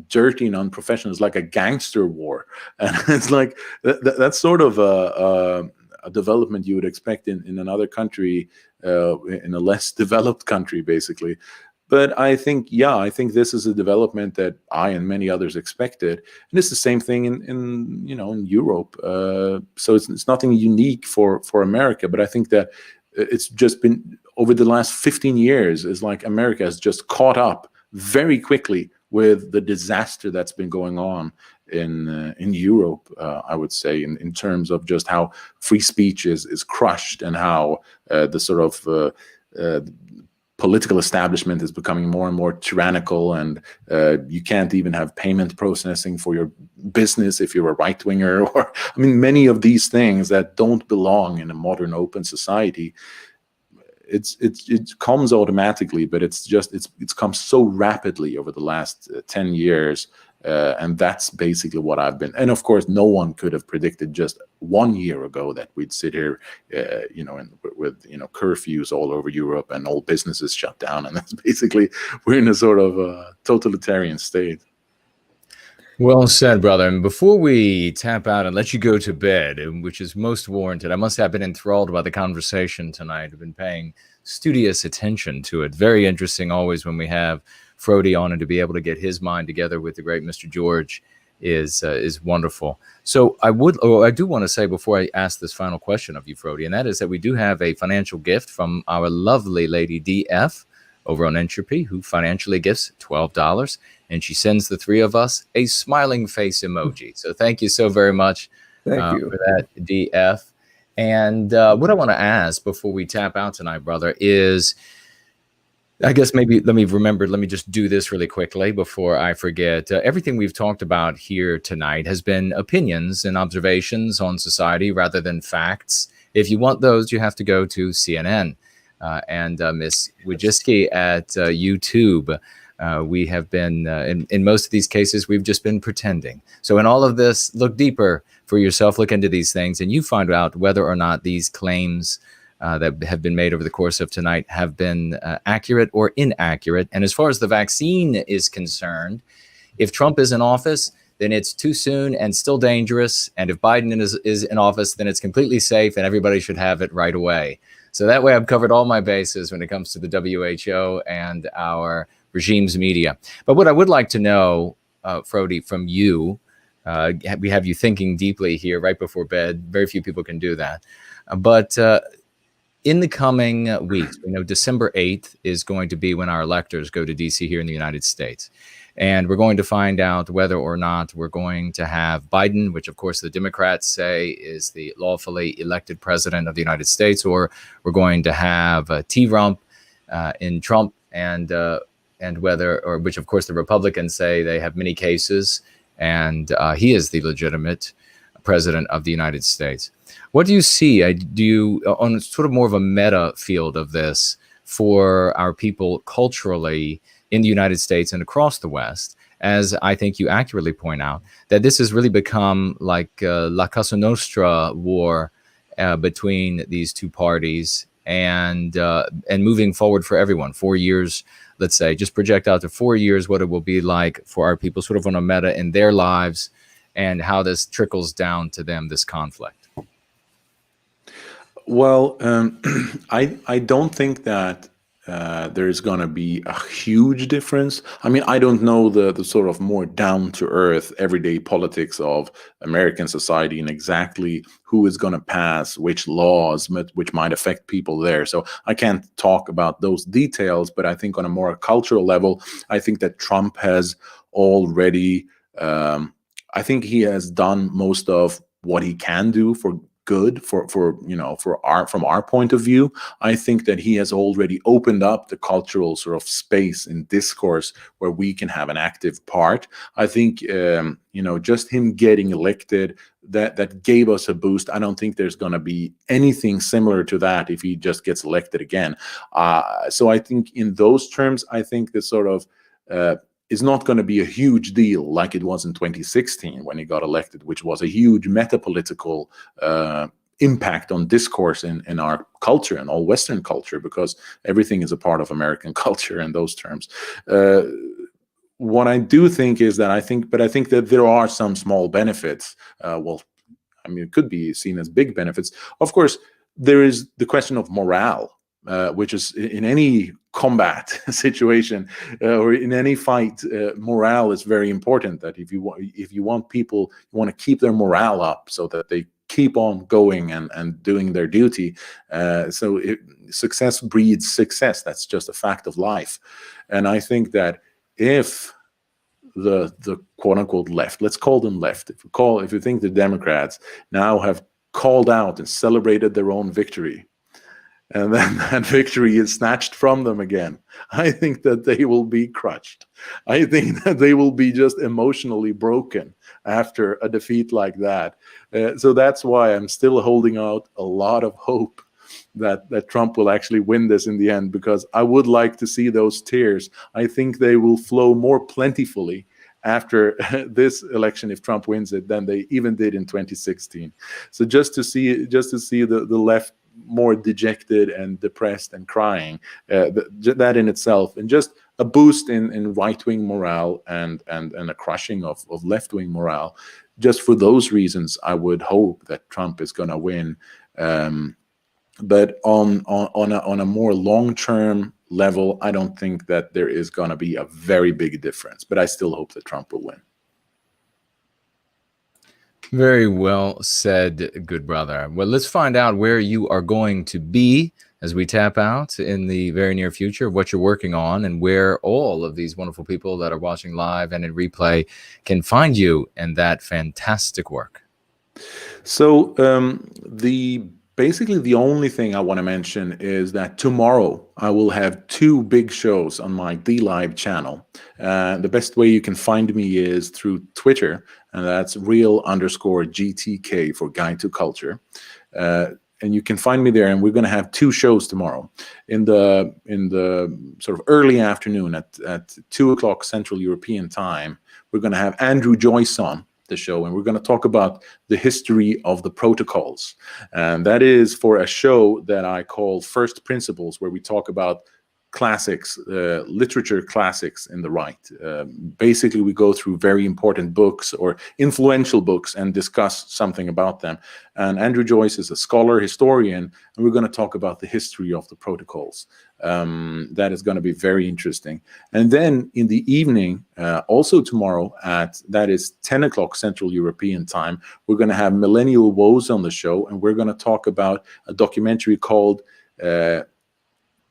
dirty and unprofessional. It's like a gangster war, and it's like that's sort of a development you would expect in another country, in a less developed country, basically. But I think this is a development that I and many others expected, and it's the same thing in Europe. So it's nothing unique for America, but I think that it's just been over the last 15 years. Is like America has just caught up very quickly with the disaster that's been going on in Europe. I would say in terms of just how free speech is crushed, and how the sort of political establishment is becoming more and more tyrannical, and you can't even have payment processing for your business if you're a right-winger, or I mean, many of these things that don't belong in a modern open society. It comes automatically, but it's come so rapidly over the last 10 years, and that's basically what I've been. And of course, no one could have predicted just 1 year ago that we'd sit here, with curfews all over Europe and all businesses shut down, and that's basically we're in a sort of totalitarian state. Well said, brother. And before we tap out and let you go to bed, which is most warranted, I must have been enthralled by the conversation tonight. I've been paying studious attention to it. Very interesting always when we have Frodi on, and to be able to get his mind together with the great Mr. George is wonderful. So I do want to say before I ask this final question of you, Frodi, and that is that we do have a financial gift from our lovely lady DF over on Entropy, who financially gifts $12. And she sends the three of us a smiling face emoji. So thank you so very much for that, DF. And what I want to ask before we tap out tonight, brother, is, I guess maybe let me just do this really quickly before I forget. Everything we've talked about here tonight has been opinions and observations on society rather than facts. If you want those, you have to go to CNN. And Miss Wojcicki at YouTube. We have been, in most of these cases, we've just been pretending. So in all of this, look deeper for yourself, look into these things, and you find out whether or not these claims that have been made over the course of tonight have been accurate or inaccurate. And as far as the vaccine is concerned, if Trump is in office, then it's too soon and still dangerous. And if Biden is in office, then it's completely safe and everybody should have it right away. So that way I've covered all my bases when it comes to the WHO and our regime's media. But what I would like to know, Frodi, from you, we have you thinking deeply here right before bed. Very few people can do that. But in the coming weeks, we know December 8th is going to be when our electors go to DC here in the United States. And we're going to find out whether or not we're going to have Biden, which of course the Democrats say is the lawfully elected president of the United States, or we're going to have T-Rump in Trump, and which of course the Republicans say they have many cases, and he is the legitimate president of the United States. What do you see? Do you, on sort of more of a meta field of this, for our people culturally in the United States and across the West, as I think you accurately point out, that this has really become like La Cosa Nostra war between these two parties, and moving forward for everyone. 4 years, let's say, just project out to 4 years what it will be like for our people, sort of on a meta in their lives, and how this trickles down to them, this conflict. Well, I don't think that there's going to be a huge difference. I mean, I don't know the sort of more down-to-earth, everyday politics of American society and exactly who is going to pass which laws, which might affect people there. So I can't talk about those details, but I think on a more cultural level, I think that Trump has already, I think he has done most of what he can do for good from our point of view. I think that he has already opened up the cultural sort of space in discourse where we can have an active part. I think just him getting elected, that gave us a boost. I don't think there's going to be anything similar to that if he just gets elected again. So I think in those terms, I think the sort of is not going to be a huge deal like it was in 2016 when he got elected, which was a huge metapolitical impact on discourse in our culture and all Western culture, because everything is a part of American culture in those terms. What I do think is that I think that there are some small benefits. It could be seen as big benefits. Of course, there is the question of morale, which is in any combat situation or in any fight, morale is very important. That if you want people, you want to keep their morale up so that they keep on going and doing their duty. Success breeds success. That's just a fact of life. And I think that if the quote unquote left, let's call them left, if you think the Democrats now have called out and celebrated their own victory, and then that victory is snatched from them again, I think that they will be crushed. I think that they will be just emotionally broken after a defeat like that. So that's why I'm still holding out a lot of hope that Trump will actually win this in the end, because I would like to see those tears. I think they will flow more plentifully after this election if Trump wins it than they even did in 2016. So just to see the left more dejected and depressed and crying, that in itself, and just a boost in right-wing morale and a crushing of left-wing morale, just for those reasons, I would hope that Trump is going to win. But on a more long-term level, I don't think that there is going to be a very big difference. But I still hope that Trump will win. Very well said, good brother. Well, let's find out where you are going to be as we tap out in the very near future, what you're working on, and where all of these wonderful people that are watching live and in replay can find you and that fantastic work. So basically the only thing I want to mention is that tomorrow I will have 2 big shows on my DLive channel. The best way you can find me is through Twitter, and that's real_GTK for Guide to Culture. And you can find me there, and we're going to have 2 shows tomorrow. In the sort of early afternoon at 2 o'clock Central European time, we're going to have Andrew Joyce on the show, and we're going to talk about the history of the protocols. And that is for a show that I call First Principles, where we talk about classics, literature classics in the right. Basically, we go through very important books or influential books and discuss something about them. And Andrew Joyce is a scholar, historian, and we're going to talk about the history of the protocols. That is going to be very interesting. And then in the evening, also tomorrow that is 10 o'clock Central European time, we're going to have Millennial Woes on the show, and we're going to talk about a documentary called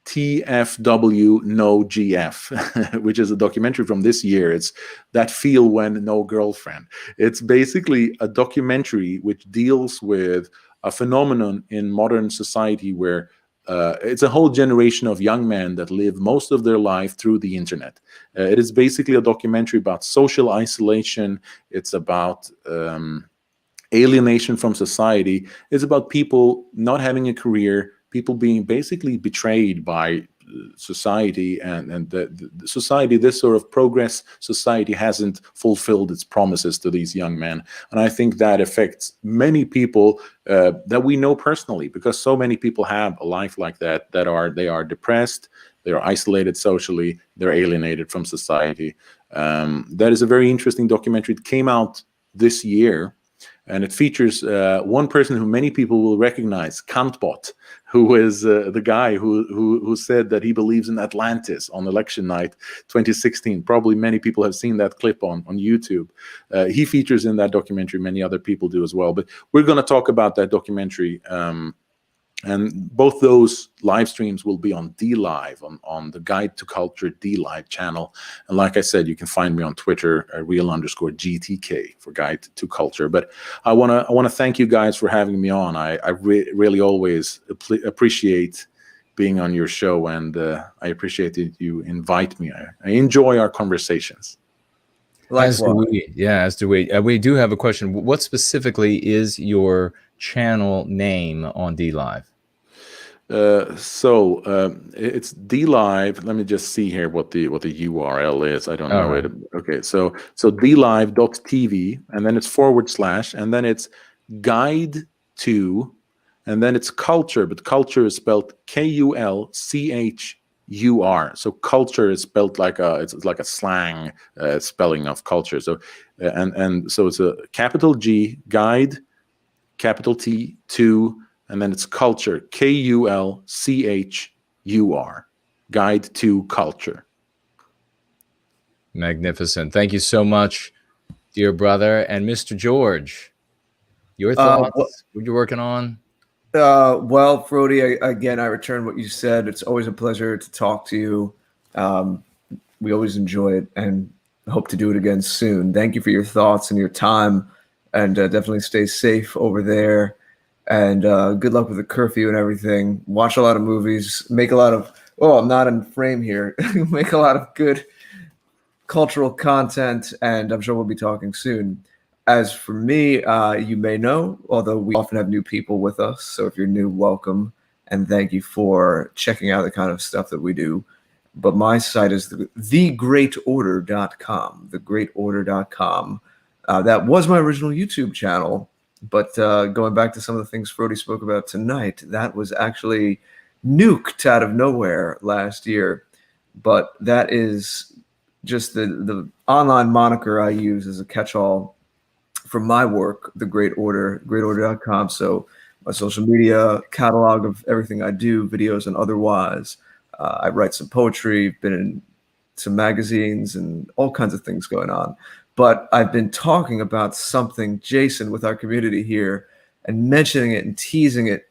TFW No GF, which is a documentary from this year. It's That Feel When No Girlfriend. It's basically a documentary which deals with a phenomenon in modern society where it's a whole generation of young men that live most of their life through the internet. It is basically a documentary about social isolation. It's about alienation from society. It's about people not having a career, people being basically betrayed by society, and the society, this sort of progress society, hasn't fulfilled its promises to these young men. And I think that affects many people that we know personally, because so many people have a life like that, they are depressed, they are isolated socially, they're alienated from society. That is a very interesting documentary. It came out this year, and it features one person who many people will recognize, Kantbot, who is the guy who said that he believes in Atlantis on election night 2016. Probably many people have seen that clip on YouTube. He features in that documentary. Many other people do as well. But we're going to talk about that documentary. And both those live streams will be on DLive, on the Guide to Culture DLive channel. And like I said, you can find me on Twitter, real_GTK for Guide to Culture. But I want to thank you guys for having me on. I really always appreciate being on your show, and I appreciate that you invite me. I enjoy our conversations. As do we. Yeah, as do we. We do have a question. What specifically is your channel name on DLive? It's DLive. Let me just see here what the URL is. I don't know it. Okay, so DLive.tv, and then it's /, and then it's guide to, and then it's culture, but culture is spelled KULCHUR. So culture is spelled like a slang spelling of culture. So and so it's a capital G, guide, capital T, to, and then it's culture, KULCHUR. guide to culture. Magnificent. Thank you so much, dear brother. And Mr. George, your thoughts? What you're working on? Well, Frodi, again, I return what you said. It's always a pleasure to talk to you. We always enjoy it and hope to do it again soon. Thank you for your thoughts and your time, and definitely stay safe over there. And good luck with the curfew and everything. Watch a lot of movies. Make a lot of, I'm not in frame here. Make a lot of good cultural content, and I'm sure we'll be talking soon. As for me, you may know, although we often have new people with us, so if you're new, welcome, and thank you for checking out the kind of stuff that we do. But my site is thegreatorder.com, thegreatorder.com. That was my original YouTube channel, but going back to some of the things Frodi spoke about tonight, that was actually nuked out of nowhere last year. But that is just the online moniker I use as a catch-all for my work, The Great Order, greatorder.com. So my social media catalog of everything I do, videos and otherwise. I write some poetry, been in some magazines and all kinds of things going on. But I've been talking about something, Jason, with our community here and mentioning it and teasing it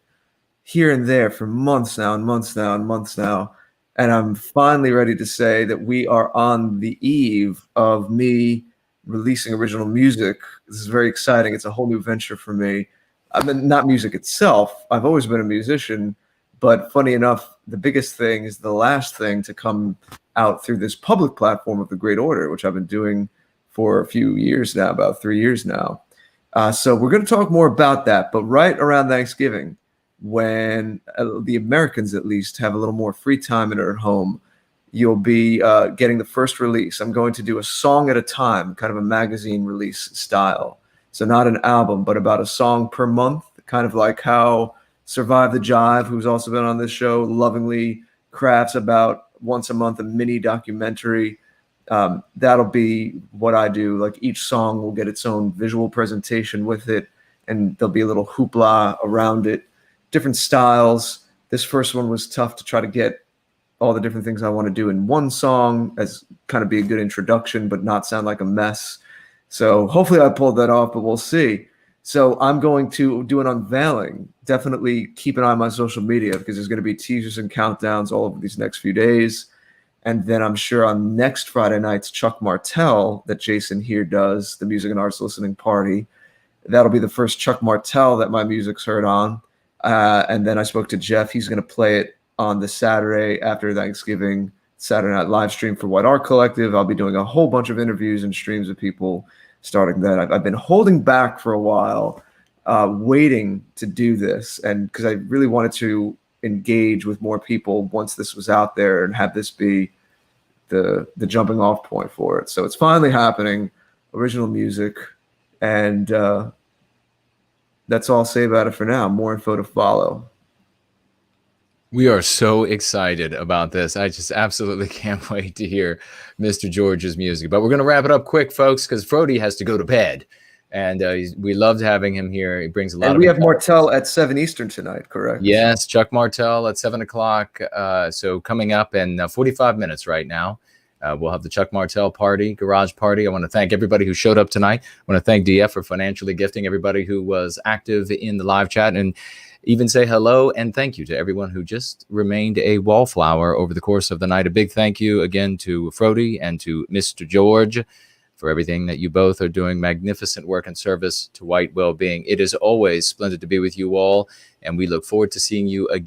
here and there for months now and months now and months now. And I'm finally ready to say that we are on the eve of me releasing original music. This is very exciting. It's a whole new venture for me. I mean, not music itself. I've always been a musician, but funny enough, the biggest thing is the last thing to come out through this public platform of The Great Order, which I've been doing for a few years now, about 3 years now. So we're going to talk more about that, but right around Thanksgiving, when the Americans at least have a little more free time and are at home, you'll be getting the first release. I'm going to do a song at a time, kind of a magazine release style. So not an album, but about a song per month, kind of like how Survive the Jive, who's also been on this show, lovingly crafts about once a month a mini documentary. That'll be what I do. Like each song will get its own visual presentation with it, and there'll be a little hoopla around it. Different styles. This first one was tough to try to get all the different things I want to do in one song as kind of be a good introduction, but not sound like a mess. So hopefully I pulled that off, but we'll see. So I'm going to do an unveiling. Definitely keep an eye on my social media because there's going to be teasers and countdowns all over these next few days. And then I'm sure on next Friday night's Chuck Martell that Jason here does, the Music and Arts Listening Party, that'll be the first Chuck Martell that my music's heard on. And then I spoke to Jeff. He's going to play it on the Saturday after Thanksgiving, Saturday night live stream for White Art Collective. I'll be doing a whole bunch of interviews and streams of people starting that. I've been holding back for a while, waiting to do this. And because I really wanted to engage with more people once this was out there and have this be the jumping off point for it. So it's finally happening, original music. And that's all I'll say about it for now. More info to follow. We are so excited about this. I just absolutely can't wait to hear Mr. George's music. But we're going to wrap it up quick, folks, because Frodi has to go to bed. And we loved having him here. He brings a lot of... And we have Martell at 7 Eastern tonight, correct? Yes, Chuck Martell at 7 o'clock. So coming up in 45 minutes right now, we'll have the Chuck Martell party, garage party. I want to thank everybody who showed up tonight. I want to thank DF for financially gifting everybody who was active in the live chat, and even say hello and thank you to everyone who just remained a wallflower over the course of the night. A big thank you again to Frodi and to Mr. George for everything that you both are doing. Magnificent work and service to white well-being. It is always splendid to be with you all, and we look forward to seeing you again.